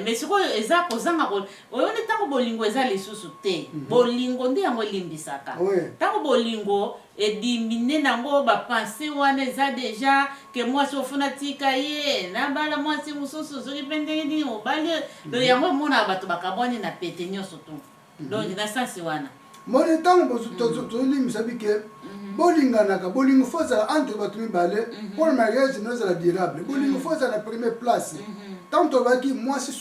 Speaker 2: mais sikoyo eza kozanga oyoni ntango bolingo eza lisusu te bolingo nde yango elimbisaka ntango bolingo edimine nango bapense wana eza deja ke mwasi ofuna tika ye nabala mwasi mosusu soki mpe ndenge nini mobali yango emonaka bato bakabwani na pete nyonso tu donc na sansi wana
Speaker 3: moni ntango tozolimbisa bike bolinganaka bolingo fo ezala entre bato mibale mpona mariage no ezala durable bolingo fo ezala na première place ntango tolobaki mwasi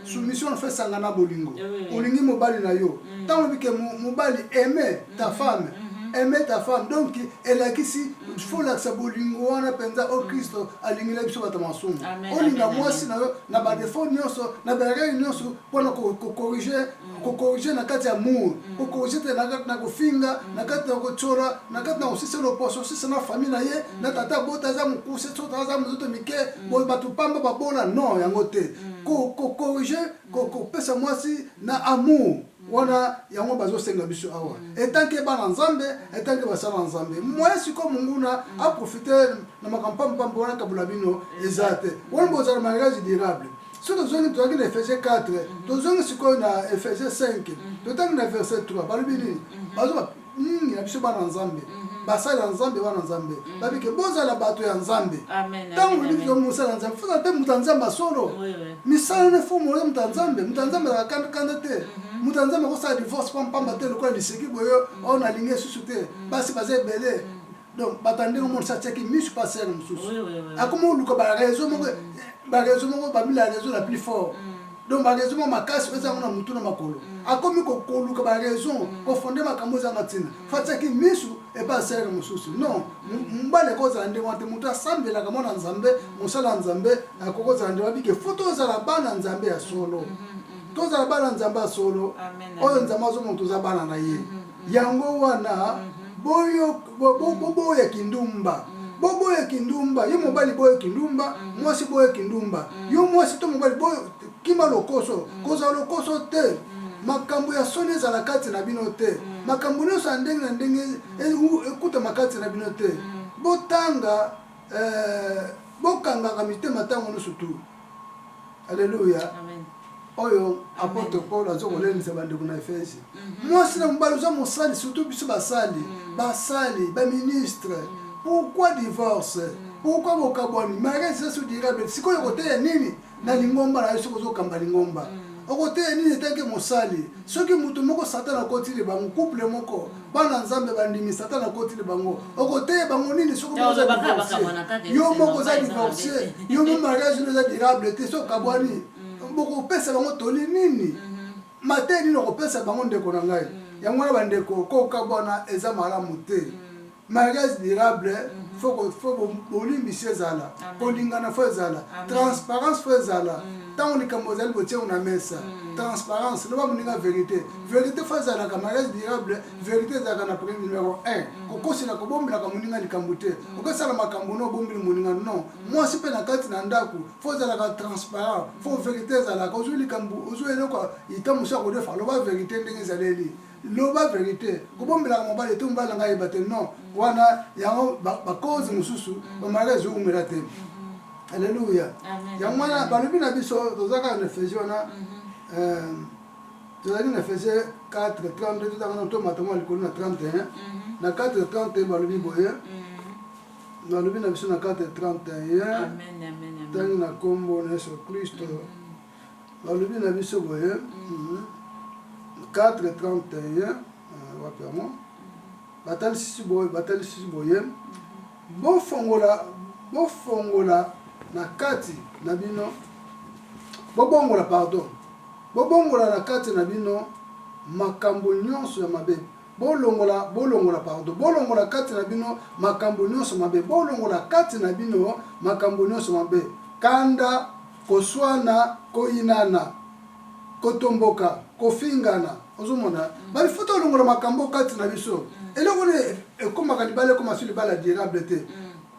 Speaker 3: soumission fo esanga na bolingo olingi mobali na yo ntango bike mobali aime ta femme aimer ta femme donc elakisi faut lakisa bolingo wana penza o Kristo alingila biso bato masumu olinga mwasi na yo na ba défaut nyonso na ba erreur nyonso mpona corriger na kati ya amour corriger te na kofinga na kati na kotsora na kati na kosisa loposo osisa na famille na ye na tata bota aza mokuse soto aza mozoto mike bato pamba babola non yango te corriger kopesa mwasi na amour wana yango bazosenga biso awa etanke bana nzambe etanke basala nzambe moye siko munguna aprofite na makampampa wana kabula bino eza te wana bozala mariage durable so tozongi tozalaki na Efesiens 4 tozongi sikoyo na Efesiens 5 totangi na verset 3 balobi nini bazoba mingi na biso bana nzambe basala nzambe wana nzambe babike bozala bato ya nzambe ntango biso mosala nzambe fozala mpe mutu ya nzambe asolo misala ne fo moye mutu ya nzambe akandakanda te mutu ya nzambe akosala divorce pampamba te lokola liseki boyo oyo nalingi esusu te basi baza ebele donc bato ndenge omonisa atiaki misu pasere mosusu akoma oluka baraison moko bamila raison la plus fort donc baraison moko makasi mpe ezango na mutu na makolo akomi koluka baraison kofonde makambo ezanga ntina fo atiaki misu epasere mosusu non mobali ekozala ndenge wana te moto asambelaka mwana nzambe mosala nzambe akokozala ndenge babike fo tozala bana nzambe ya solo tozala bana nzambe ya solo oyo nzambe azomona toza bana na ye yango wana boboya kindumba boboya kindumba yo mobali boya kindumba mwasi boya kindumba yo mwasi to mobali boya kima lokoso kozala lokoso te makambo ya soni ezala kati na bino te makambo nyonso ya ndenge na ndenge ekuta makati na bino te botanga bokangaka mitema ntango nyonso tu alleluya oyo apôtre Paul azokolenisa bandeko na Efese mwasi na mobali oza mosali surtout biso basali baministre pourquoi divorce pourquoi bokabwani mariage eza durable sikoyo koteya nini na lingomba na yo soki ozokamba lingomba okoteya nini etanke mosali soki mutu moko satana akotili bango couple moko bana nzambe bandimi satana akotili bango okoteya bango nini soki oza divorce yo moko oza divorce yo mo mariage eza durable te soki okabwani bokopesa bango toli nini mate nini okopesa bango ndeko na ngai yango wana bandeko kokabwana eza malamu te mariage durable faut bolimbisi ezala kolingana fo ezala transparence fo ezala ntango likambo ezali botiengo na mesa transparence loba moninga vérité fo ezalaka mariage durable vérité ezalaka na premier numéro 1 kokosila kobombelaka moninga likambo te okosala makambo no obombeli moninga non mwasi mpe na kati na ndako fo ezalaka transparent fo vérité ezalaka ozwi likambo ozwi eloko ita mosu akodefa loba vérité ndenge ezaleli loba vérité kobombelaka mobali te mobali nanga yeba te non wana yango bakozi mosusu bamariage ezoumela te alleluya yango wana balobi na biso tozaka na Efesie wana tozali na Efesie 4:32 tozaka tomata mwa likolo na 31 na 4:31 balobi boye balobi na biso na 4:31 tangi na kombo na Yesu Kristo balobi na biso boye 4:31 wapemo batali sisi boye bofongola na kati na bino bobongola na kati na bino makambo nyonso ya mabe bolongola kati na bino makambo nyonso mabe bolongola kati na bino makambo nyonso mabe kanda koswana koyinana kotomboka kofingana ozomona balifuta olongola makambo kati na biso eloko ne ekomaka libala ekoma so libala durable te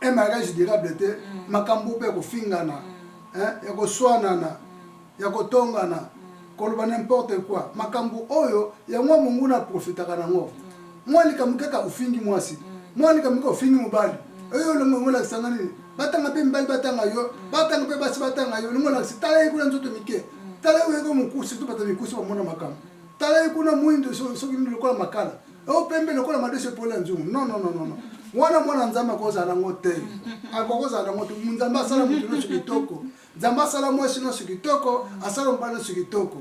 Speaker 3: un mariage durable te makambo pe kofingana ya koswanana ya kotongana koloba n'importe quoi makambo oyo ya mwa mungu na profitaka nango mwali kamukaka ufingi mwasi mwali kamukaka ufingi mubali oyo lo ngola sangani batanga pe mbali batanga pe basi batanga yo ngola sitala ikuna nzoto mike tala uyo mukusi tu pata mikusi ba mona makambo tala ikuna muindo so kindu lokola makala o pembe lokola madese pola nzungu non mwana nzamba koza na ngote akokoza na ngote nzamba sala mutu no kitoko nzamba sala mwasi no kitoko asala mbala kitoko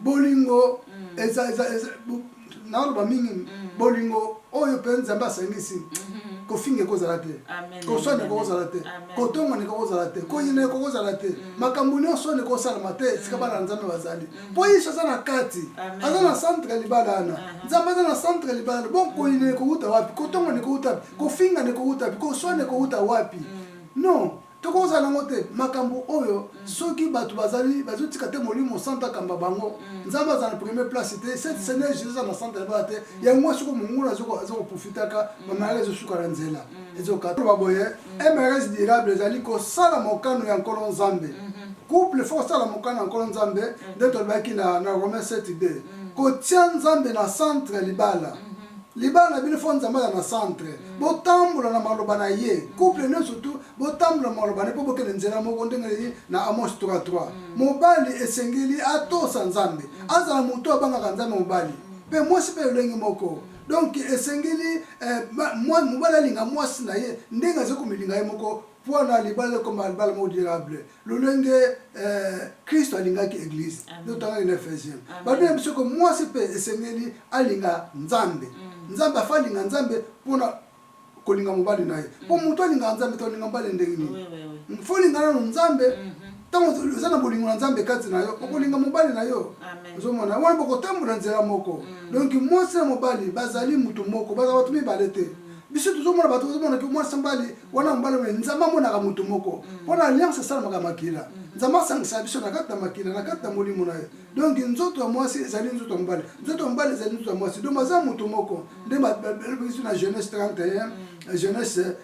Speaker 3: bolingo eza na ba mingi bolingo oyo pe nzamba sangisi kofinge kozala te kosone kozala te kotonga ne kozala te koyine kozala te makambo nyonso ne kosala te sika bana nzambe bazali po yisha sana kati azana centre libala na nzambe azana centre libala bon koyine kohuta wapi kotonga ne kohuta kofinga ne kohuta kosone kohuta wapi non tokozala ngote makambo oyo soki batu bazali bazotika te molimo santa kamba bango nzamba za na première place te cette seigneur Jésus na santa bate ya mwa soko mungula zoko profitaka mamare zo suka nzela ezo kato baboye MRS durable zali ko sala mokano ya nkolo nzambe couple faut sala mokano ya nkolo nzambe ndeto baki na Romains 7:2 ko tia nzambe na centre libala libana bino fo nzamba na centre botambola na maloba na ye couple ne surtout botambola maloba ne po bokele nzela moko ndenge na Amos 3:3 mobali esengeli atosa nzambe azala muto abanga nzambe mobali pe mwasi pe lengi moko donc esengeli mobali alinga mwasi na ye ndenge azokomilinga ye moko pona libala comme libala modérable lolenge Christ alingaki église notanga na Ephésiens bado msoko mwasi pe esengeli alinga nzambe nzambe afalinga nzambe pona kolinga mobali naye po muto alinga nzambe to linga mbali ndenge ni folinga na nzambe tango zana bolingo na nzambe kati nayo okolinga mobali nayo zomona wana bokotambola nzela moko donc mwasi na mobali bazali mutu moko bazali batu mibale te biso tuzomona bato tuzomona ke mwasi mbali wana mobali we nzamba mona ka mutu moko pona alliance sala maka makila nzamba sangisa biso na kata makila na kata molimo nayo donc nzoto ya mwasi ezali nzoto ya mobali nzoto ya mobali ezali nzoto ya mwasi donc baza mutu moko nde biso na Genèse 31 Genèse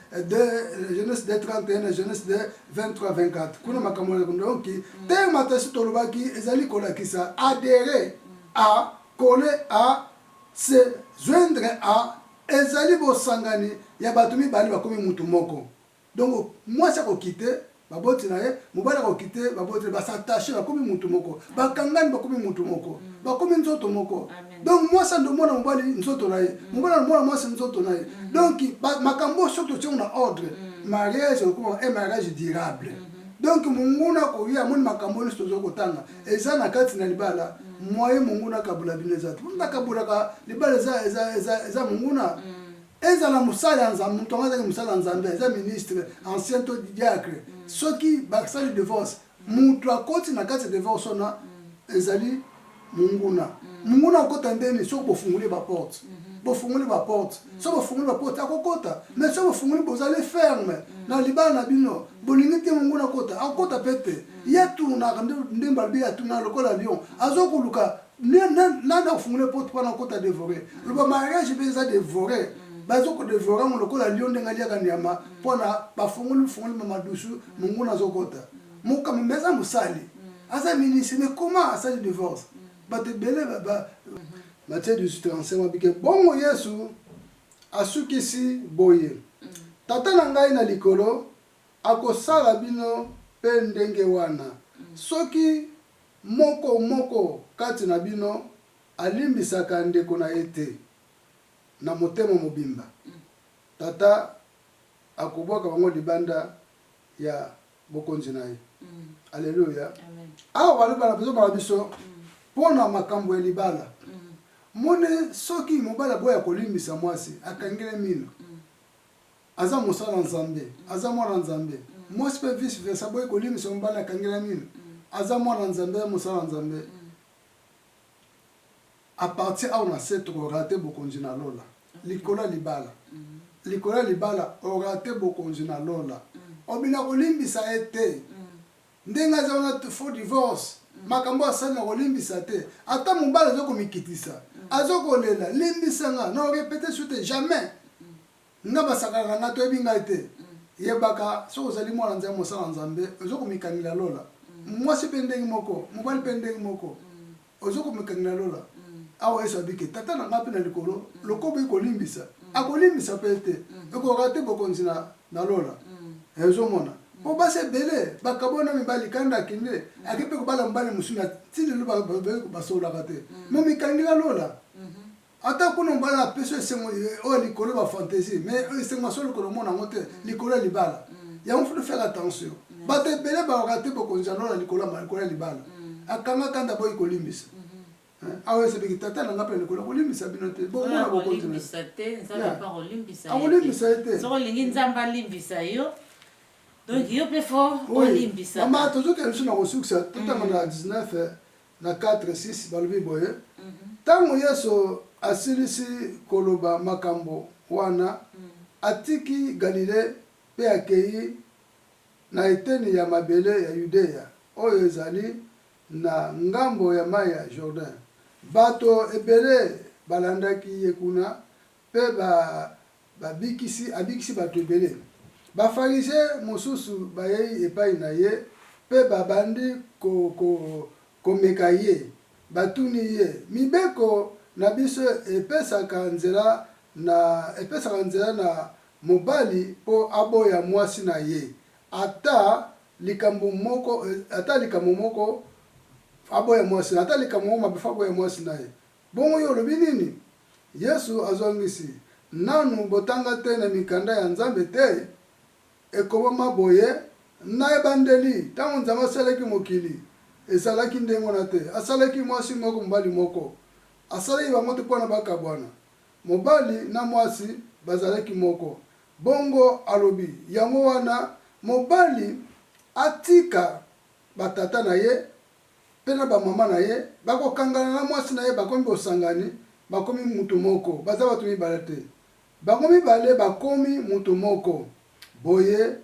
Speaker 3: 31 Genèse 23-24 kuna makambo donc te matasi tolobaki ezali kolakisa adhérer à coller à se joindre à ezali bosangani ya bato mibali bakomi mutu moko donc mwasi akokite baboti na ye mobali akokite baboti basatache bakomi mutu moko bakangani bakomi mutu moko bakomi nzoto moko donc mwasi ndomona mobali nzoto na ye mobali ndomona mwasi nzoto na ye donc makambo surtout tio na ordre mariage okoma un mariage durable donc munguna koya moni makambo ni tozo kotanga eza na kati na libala moye munguna kabula binezatu munda kabula ka libala eza munguna eza la musala nzambe mutonga za musala nzambe eza ministre ancien to diacre soki bakisali divorce mutu akoti na kati divorce na ezali munguna okota ndeni soko bofunguli ba porte bofunguli ba porte so bofunguli ba porte akokota mais so bofunguli bozali ferme na libala na bino bolingi te munguna kota akota pete yetu na ndemba bi atu na lokola lion azokuluka nanda kufungula porte pana kota dévorer le mariage beza dévorer bazoko dévorer mo lokola lion ndenga liaka nyama pona bafunguli mama dusu munguna azokota muka meza musali asa ministre mais comment asa divorce bate bele ba Matthieu 18:35 mabike bongo Yesu asukisi boye tata na ngai na likolo akosala bino pe ndenge wana soki moko kati na bino alimbisaka ndeko na ete na motema mobimba tata akobwaka bango libanda ya bokonzi na ye alleluya awa balobala bazobala biso pona makambo ya libala mone soki mobala boya kolimbisa mwasi akangele mino aza mosala nzambe aza mwana nzambe mwasi pe vice versa boya kolimbisa mobala akangele mino aza mwana nzambe mosala nzambe a partir au na set orate bokonzi na lola likola libala orate bokonzi na lola obina kolimbisa ete ndenga za na faux divorce makambo asali na kolimbisa te ata mobala azoko mikitisa azoko lela limbisa nga na répéter sur jamais nga basakala nga to ebinga te yebaka so ozali mwana nzambe mosala nzambe ozokomikangila lola mwasi mpe ndenge moko mobali mpe ndenge moko ozokomikangila lola awa yesu abike tata na nga mpe na likolo lokobo ekolimbisa akolimbisa mpe te ekoka te bokonzi na lola ezomona po basi ebele bakabona mibali kanda akende ake mpe kobala mobali mosusu na ti lelo basololaka te me mikangila lola ata kuna mobali apeso esengo oyo likolo bafantaisie mais esengo aso likolo omona yango te likolo ya libala yango faut faire attention bato ebele bakoka te bokonzi ya lola likolo ya libala akanga kanda boyi kolimbisa awa esebiki tata na nga mpe likolo akolimbisa bino te
Speaker 2: bokolimbisa te nzambe mpa
Speaker 3: akolimbisa ye te
Speaker 2: soko olingi nzambe alimbisa yo donc yo mpe fo olimbisa
Speaker 3: mama tozokende biso na kosukisa totanga na 19 na 4 6 balobi boye ntango yesu asilisi koloba makambo wana atiki galile mpe akei na eteni ya mabele ya yudeya oyo ezali na ngambo ya mai ya Jordan. Bato ebele balandaki ye kuna mpe abikisi bato ebele. Bafarise mosusu bayei epai na ye mpe babandi komeka ye batuni ye mibeko na biso epesaka nzela na mobali po aboya mwasi na ye ata likambo moko aboya mwasi ata likambo moko mabefa aboya mwasi na ye bongo yo lobi nini Yesu azongisi nanu botanga te na mikanda ya Nzambe te ekoboma boye na ebandeli tango Nzambe asalaki mokili esalaki ndenge wana te asalaki mwasi moko mobali moko asalaki bango te mpona bakabwana mobali na mwasi bazalaki moko bongo alobi yango wana mobali atika batata na ye mpe na bamama na ye bakokangana na mwasi na ye bakomi bosangani bakomi mutu moko baza bato mibale te bango mibale bakomi mutu moko boye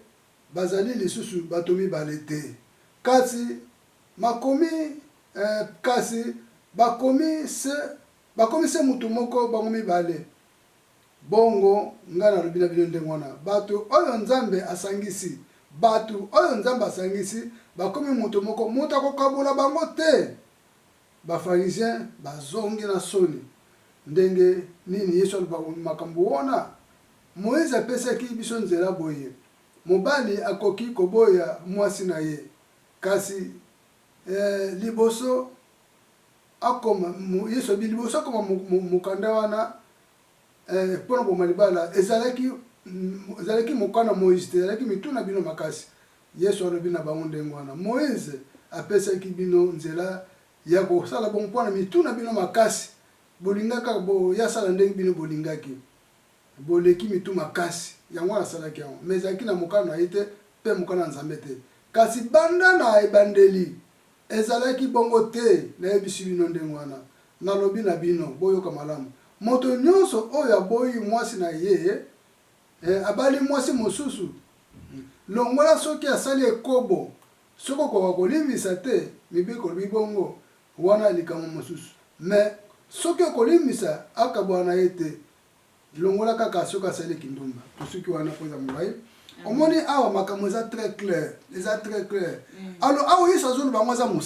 Speaker 3: bazali lisusu bato mibale te kasi bakomi se mutu moko bango mibale bongo nga nalobi na bino ndenge wana bato oyo Nzambe asangisi bakomi mutu moko mutu akokabola bango te. Bafarisien bazongi na soni ndenge nini Yesu aloba makambo wana Moïse apesaki biso nzela boye mobali akoki koboya mwasi na ye kasi liboso akoma Yesu abi liboso akoma mukanda wana pona boma libala ezalaki mokana Moïse te ezalaki mituna bino makasi Yesu alobi na bango ndenge wana Moïse apesaki bino nzela ya kosala bongo mpona mituna bino makasi bolingaka yasala ndenge bino bolingaki boleki mitu makasi yango asalaki yango mais ezalaki na mokano na ye te mpe mokano na Nzambe te kasi banda na ebandeli ezalaki bongo te nayebisi bino ndenge wana nalobi na bino boyoka malamu moto nyonso oyo aboyi mwasi na ye abali mwasi mosusu longola soki asali ekobo soki okoka kolimbisa te mibeko lobi bongo wana likambo mosusu mais soki okolimbisa akabwana na ye te longola kaka soki asali kindumba tosuki wana mpo eza molai omoni awa makambo eza très clair alors awa Yesu azoloba bango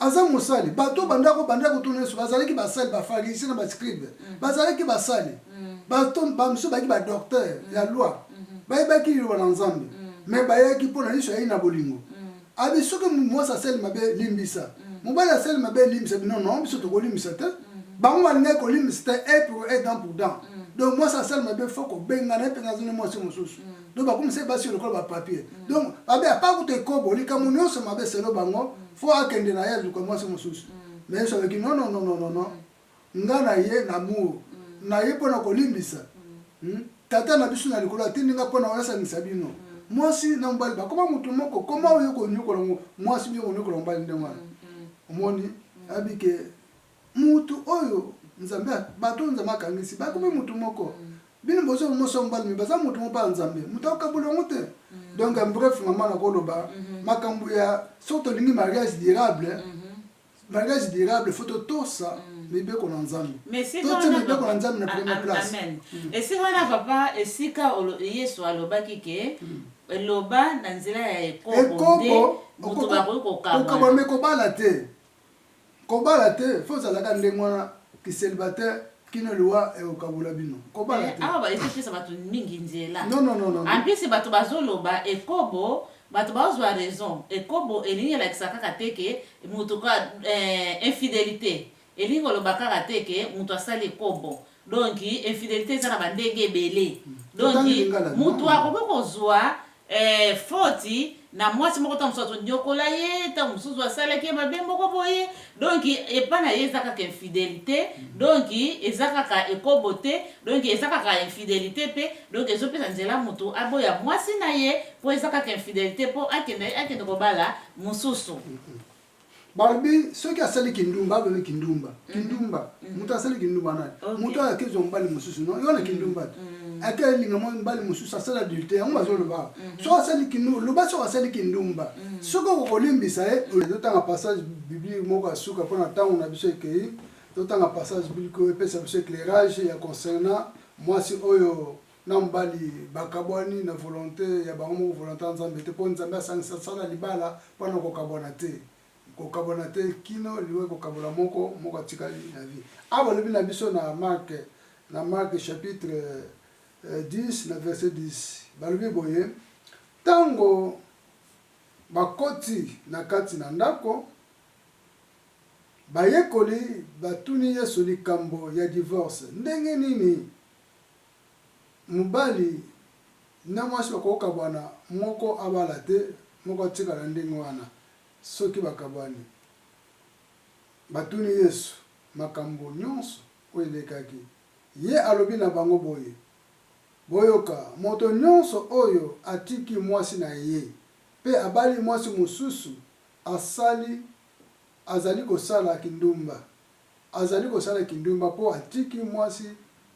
Speaker 3: aza mosali bato bandako kotuna Yesu bazalaki basali bafarisien na bascribe bazalaki basali bato bamosusu bayaki badocteur ya loi bayebaki liloba na Nzambe mais bayaki mpona Yesu ayei na bolingo abi soki mwasi asali mabe limbisa mobali asali mabe limbisa bino non biso tokolimbisa te bango balingaki kolimbisa te et pour et dent pour dent donc mwasi asali mabe fo kobengana epenza zoni mwasi mosusu donc bakomisa basi lokola bapapier donc babe apakuta ekobo likambo nyonso mabe selo bango fo akende na ye luka mwasi mosusu mais Yesu alaki non nga na ye na amour na ye mpona kolimbisa tata na biso na likolo atindi nga mpona oyasangisa bino mwasi na mobali bakoma mutu moko koma oyo konyokola mwasi byo konyokola mobali ndenge wana omoni abike mutu oyo Nzambe bato Nzambe akangisi bakomi mutu moko bino bozo moso mobali baza mutu moko pa Nzambe mutu akabula ngo te donc en bref maman nakoloba makambo ya soto lingi mariage durable faut tosa mibeko na nzambe
Speaker 2: mais si
Speaker 3: totie mibeko na nzambe na première place.
Speaker 2: Amen. Et si wana papa esika Yesu alobaki ke eloba na nzela ya ekobo nde moto bakoki kokabwana
Speaker 3: me kobala te fo ozalaka ndenge wana kiselibatere kino liwa ekokabula bino kobala te
Speaker 2: awa baepesa bato mingi nzela
Speaker 3: non
Speaker 2: ampisi bato bazoloba ekobo bato bazwa raison ekobo elingi elakisa kaka te ke moto ka infidélité elingi oloba kaka te ke moto asali ekobo donc infidélité eza na bandenge ebele donc moto akoki kozwa foti na mwasi moko ta mosusu atonyokola ye ta mosusu asalaki ye mabe moko boye donc epa na ye eza kaka infidélité donc eza kaka ekobo te donc eza kaka infidélité mpe donc ezopesa nzela moto aboya mwasi na ye mpo eza kaka infidélité mpo akende kobala mosusu
Speaker 3: balobi soki asali kindumba abeli kindumba moto asali kindumba nani moto akezwa mobali mosusu no yona kindumba te akelinga mobali mosusu asali adulte yango bazoloba soki asali kindumba loba soki asali kindumba soki okokolimbisa ye totanga passage biblique moko asuka mpona ntango na biso ekei totanga passage biblique oyo epesa biso éclairage ya concernant mwasi oyo na mobali bakabwani na volonté ya bango moko volonté ya nzambe te mpo nzambe asangisa sala libala mpona kokabwana te kokabona te kino liwe kokabola moko atikali na vie abo lebi na biso na Marc chapitre 10 na verset 10 balobi boye tango bakoti na kati na ndako bayekoli batuni Yesu likambo ya divorce ndenge nini mobali na mwasi bakokabwana moko abala te moko atikala ndenge wana soki bakabwani batuni Yesu makambo nyonso oyo elekaki ye alobi na bango boye boyoka moto nyonso oyo atiki mwasi na ye pe abali mwasi mosusu azali kosala kindumba po atiki mwasi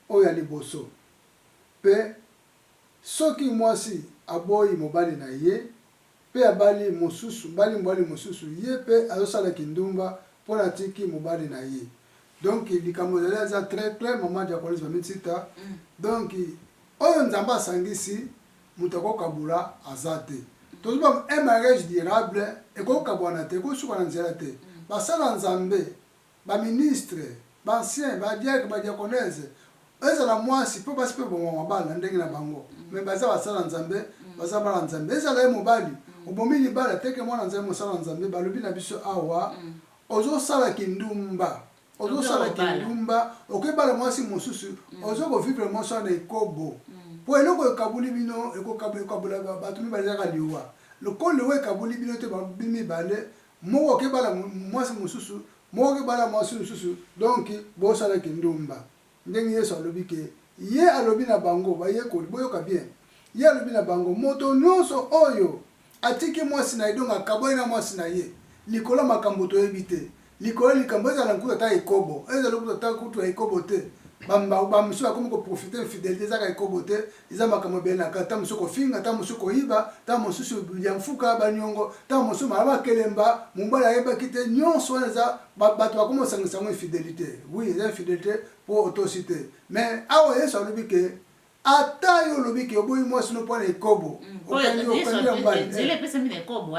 Speaker 3: oyo ya liboso pe soki mwasi aboyi mobali na ye pe abali mosusu mobali mosusu ye pe azosala kindumba mpo na tiki mobali na ye donc likambo ezali eza très clair mama diakonise bamitsita donc oyo nzambe asangisi moto akokabula aza te tozoba un mariage durable ekokabwana te ekosuka na nzela te basala nzambe baministre baancien badiacre badiakonese ezala mwasi mpo basi mpe bomama bala ndenge na bango me baza basala nzambe baza bala nzambe ezala ye mobali obomi libala teke mwana nzambe mosala nzambe balobi na biso awa ozosala kindumba okebala mwasi mosusu ozokovivre mwasi wana ekobo po eloko ekabuli bino ekabula bato mibale ezaka liwa lokolo liwa ekabuli bino te mibale moko okebala mwasi mosusu moko okebala mwasi mosusu donc bosala kindumba ndenge Yesu alobi ke ye alobi na bango bayekoli boyoka bien ye alobi na bango moto nyonso oyo atiki mwasi na ye donc akabwani na mwasi na ye likolo makambo toyebi te likolo likambo ezala nkutu ata ekobo ezala kutu ata kutu ya ekobo te bamosusu bakomi koprofite infidélité ezaka ekobo te eza makambo ebenaka ata mosusu kofinga ata mosusu koyiba ata mosusu ya mfuka baniongo ata mosusu malaba kelemba mobali ayebaki te nyonso wana eza bato bakomi osangisa yango infidélité oui eza infidélité mpo otosi te mais awa Yesu alobi ke ata yo olobi ke oboyi mwasi no mpona ekobo nzela epesami na ekobo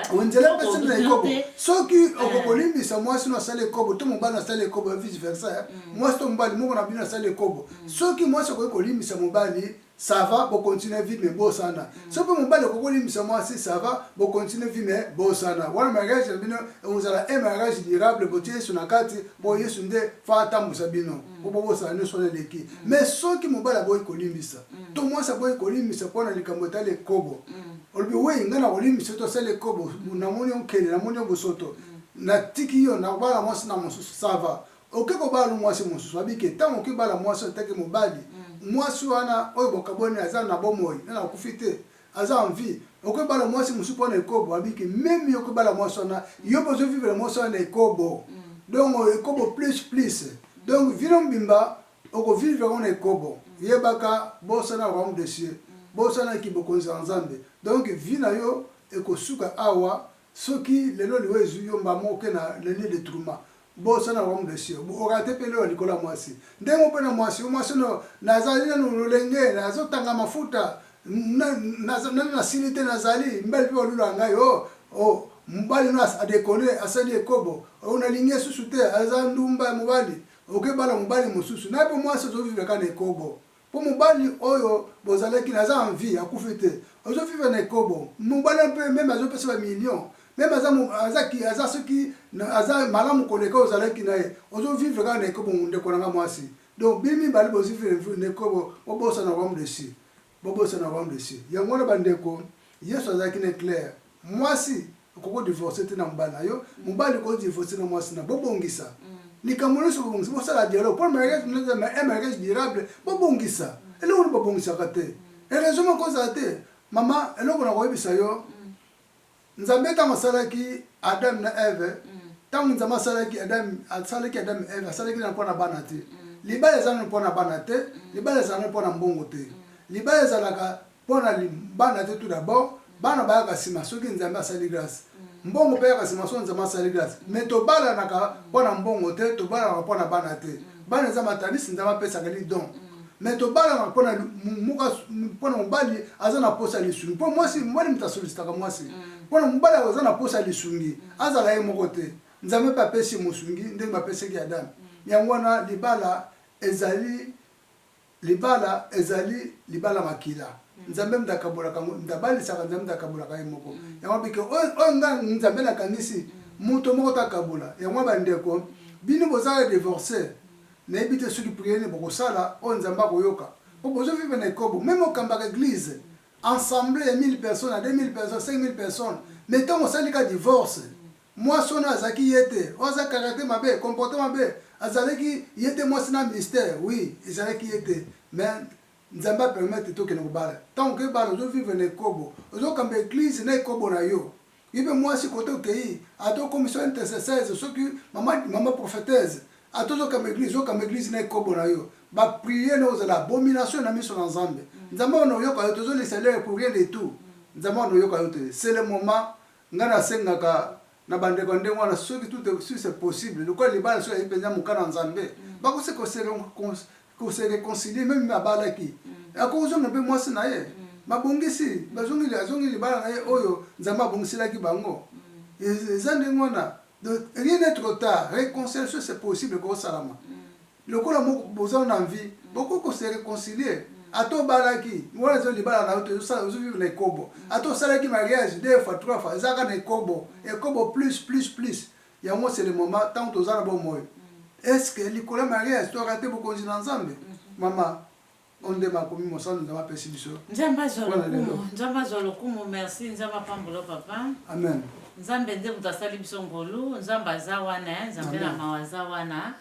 Speaker 3: soki okokolimbisa mwasi no asali ekobo to mobali asali ekobo vice versa mwasi to mobali moko na bino asali ekobo soki mwasi okoki kolimbisa mobali ça va bokontinue vie mais bosana soki mobali okoki kolimbisa mwasi ça va bokontinue vie mais bosana wana mariage na bino ozala un mariage durable botie Yesu na kati po Yesu nde fa atambusa bino po bosana nyonso wana eleki mais soki mobali aboyi kolimbisa to mwasi aboyi kolimbisa mpona likambo etali ekobo olobi wei nga na kolimbisa to asali ekobo namoni okele namoni bosoto natiki yo nakobala mwasi na mosusu ça va oke kobala mwasi mosusu abike ntango okebala mwasi otaki mobali mwasi wana oyo bokaboni aza na bomoi na nakufi te aza en vie okebala mwasi mosusu mpona ekobo abiki meme okebala mwasi wana yo bozovivre mwasi wana ekobo donc ekobo plus donc vino mbimba okovivre wana ekobo yebaka bosana royaume de cieux bosana ki bokonzi ya nzambe donc vi na yo ekosuka awa soki lelo liwe ezwi yo mbamo oke na lenie de tourment bosa na romu de sio orate pele olikola mwasi ndenge pena mwasi no nazali na lolenge nazo tanga mafuta na silite nazali mbele pe olula ngai oh mbali no adekone asali ekobo ona linye susu te aza ndumba mobali okebala mobali mosusu na pe mwasi zo vivre kana ekobo po mobali oyo bozalaki naza envie akufite ozo vivre na ekobo mobali pe même azo pesa ba million même aza soki aza malamu koleka ozalaki na ye ozo vivre kana ekobo munde konanga mwasi donc bimi bali bozi vivre na ekobo bobosa na romu de si bobosa na romu de si yango na bandeko Yesu azalaki na clair mwasi koko divorcer te na mbala yo mobali ko divorcer na mwasi na bobongisa likamolo so bobongisa bosa la dialogue pour mariage un mariage durable bobongisa ele on bobongisa kate raison mo koza te mama eloko na koyebisa yo nzambe ta masalaki Adam na Eve tangu nzambe asalaki Adam Eve asalaki na pona bana te libala ezana pona bana te libala ezana pona mbongo te libala ezalaka pona bana te tout d'abord bana ba ka sima soki nzambe asali grâce mbongo pe ka sima so nzambe asali grâce mais to bala naka pona mbongo te to bala naka pona bana te bana nzambe atalisi nzambe pesa kali don mais to bala naka pona muka pona mbali azana posa lisungi po mwasi mwali mtasolistaka mwasi pona mbali azana posa lisungi azala ye moko te nzambe pa pesi musungi ndenge mapesi ki Adam yango na libala ezali libala makila nzambe mdakabola kango ndabali saka nzambe mdakabola kaye moko yango bike nga nzambe na kanisi muto moko takabola yango bandeko bino bozala divorcer na ebite soki priere boko sala o nzambe koyoka o bozo vivre na ekobo même au kambaka église ensemble 1000 personnes à 2000 personnes 5000 personnes mais tant osali ka divorce moi sona azaki yete oza caractère mabe comportement mabe azalaki yete moi sina ministère oui ezalaki yete mais nzamba permettre to ke na bala tant que bala zo vivre na ekobo zo kamba église na ekobo na yo ibe moi si côté okei ato commission intercesseuse soki mama prophétesse ato zo kamba église na ekobo na yo ba prier na ozala abomination na miso na nzambe nzamba no yoka yo to les salaires pour rien de tout nzamba no yoka yo te c'est le moment ngana sengaka na bandeko ndenge wana soki tout c'est possible le quoi les bala so ya ipenza mukana nzambe ba ko se réconcilier même abalaki akozo na pe mwasi na ye mabongisi bazongi libala na ye oyo nzamba bongisilaki bango ezande ngona donc rien n'est trop tard réconciliation c'est possible ko salama le kola mo bozana na vie beaucoup ko se réconcilier ato balaki wala zo libala na oto zo vivre na ekobo ato salaki mariage 2 fois 3 fois zaka na ekobo plus ya moi c'est le moment tant to zana bon moyo est-ce que likola mariage to raté beaucoup na nzambe mama onde makomi mosano nzamba pesi biso
Speaker 2: nzamba zolokumu merci nzamba pambolo papa
Speaker 3: amen
Speaker 2: nzambe nde mutasali biso ngolu nzamba aza wana nzambe na mawaza wana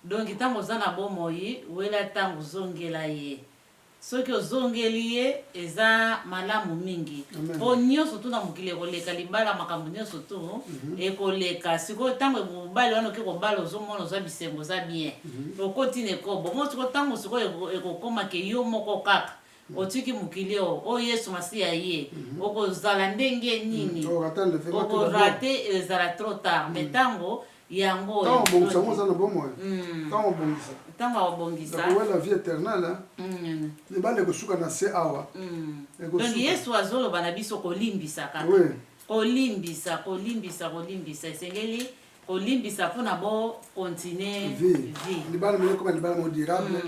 Speaker 2: donc ntango oza na bomoi wela ntango ozongela ye soki ozongeli ye eza malamu mingi po nyonso tu na mokili ekoleka libala makambo nyonso tu ekoleka sikoyo ntango mobali wana oke kobala ozomona oza bisengo oza bien okoti na ekobo mo sikoyo ntango sikoyo ekokoma ke yo moko kaka otiki mokili oyo yesu masiya ye okozala ndenge nini okorate ezala trop tard mais ntango yango ntango abongisa
Speaker 3: la vie éternelle libala ekosuka na se awa
Speaker 2: donc yesu azoloba na biso kolimbisa kaka kolimbisa esengeli kolimbisa mpona bo continue vie
Speaker 3: libala mele koma libala mo durable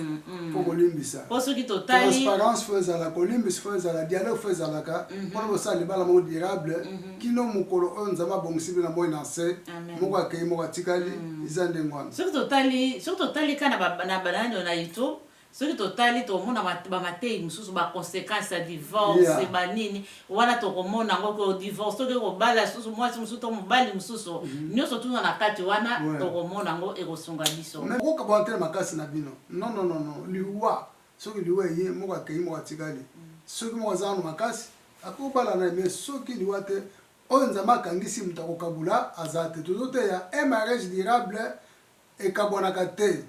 Speaker 3: po kolimbisa
Speaker 2: po soki totali
Speaker 3: transparence fo ezala kolimbisa fo ezala dialogue fo ezalaka mpona bosala libala mo durable kino mokolo oyo nzambe abongisi bino moi na se moko akei moko atikali eza ndenge wana
Speaker 2: soki totali ka na banani na youtube soki totali tomona bamatei mosusu baconséquence ya divorce banini wana tokomona yango ko divorce soki ekobala susu mwasi mosusu to mobali mosusu nyonso tuna na kati wana tokomona yango ekosunga biso
Speaker 3: okokabana te na makasi na bino non liwa soki liwa eye moko akei moko atikali soki moko azala na makasi akobala na ye mais soki liwa te oyo nzambe akangisi moto akokabula aza te tozoteya un mariage durable ekabwanaka te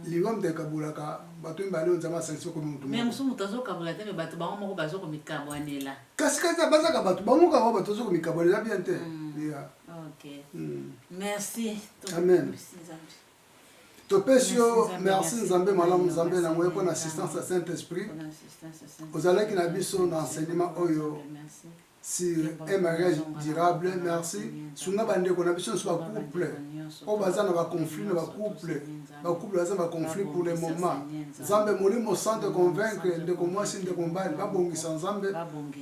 Speaker 3: liwa moto ekabulaka bato mibale oyo nzambe asangisi okomi motu
Speaker 2: mais mosusu moto azokabula te me bato bango moko bazokomikabwanela
Speaker 3: kasi bazaka bato bango kaka bato bazokomikabwanela bien te
Speaker 2: Ok. Merci.
Speaker 3: Amen.
Speaker 2: Merci, Nzambe.
Speaker 3: Topesi yo
Speaker 2: Merci,
Speaker 3: merci
Speaker 2: Nzambe.
Speaker 3: Nzambe malamu Nzambe
Speaker 2: Merci,
Speaker 3: na moyo pour
Speaker 2: Nzambe.
Speaker 3: l'assistance à Saint-Esprit.
Speaker 2: Pour l'assistance à Saint-Esprit.
Speaker 3: Ozalaki na biso na enseignement oyo
Speaker 2: Merci.
Speaker 3: sur un mariage durable. Merci. Sunga bandeko na biso sur couple. O baza na ba conflit na ba couple. Ba couple baza ba conflit pour le moment. Nzambe molimo sans te convaincre de comment si de combat ba bongisa Nzambe.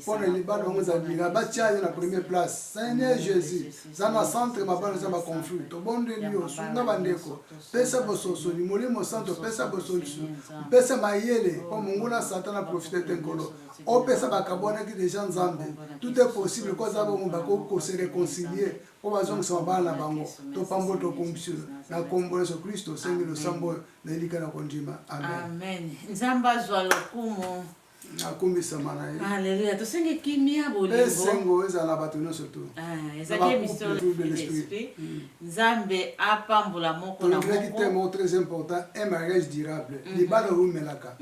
Speaker 3: Pour les libano ngoza bila ba tia na première place. Seigneur Jésus. Zana centre mabana za ba conflit. To bonde liyo sunga bandeko. Pesa bososo ni molimo sans te pesa bososo. Pesa mayele pour mongona Satan profiter tenkolo. O pesa bakabona ki déjà Nzambe. Tout est possible quand ça va se réconcilier. Pour bazong sa bana bango. To pambo to kumbisho na kombo Yesu Kristo sengi lo sambo na ilika na konjima. Amen.
Speaker 2: Amen. Nzamba zwa lokumu.
Speaker 3: Akumbisa mana ye.
Speaker 2: Alléluia. To sengi kimia bolingo.
Speaker 3: Sengo eza na bato nyonso to.
Speaker 2: Ezaki mission de l'esprit. Nzambe apambola moko na moko.
Speaker 3: Qui est très important, un mariage durable. Les balles rumelaka.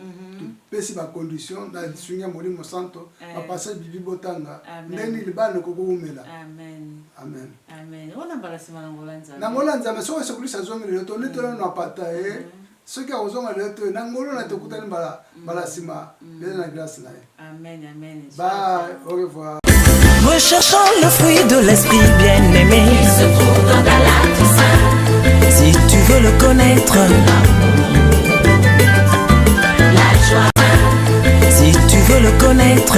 Speaker 3: Pesi ba condition na sunya molimo santo, ba passer bibi botanga. Ndeni libano ko kumela.
Speaker 2: Amen.
Speaker 3: Amen.
Speaker 2: Amen. Ona balasima na ngolanza.
Speaker 3: Na ngolanza meso so kulisa zongi le to nitolo na pata ce qui a ozonga le to na ngolo na to kutani balasima. Bien la grâce là.
Speaker 2: Amen. Amen.
Speaker 3: Bye, au revoir.
Speaker 1: Recherchons le fruit de l'esprit bien-aimé.
Speaker 4: Il se trouve dans Galates 5.
Speaker 1: Si tu veux le connaître,
Speaker 4: La joie.
Speaker 1: si tu veux le connaître,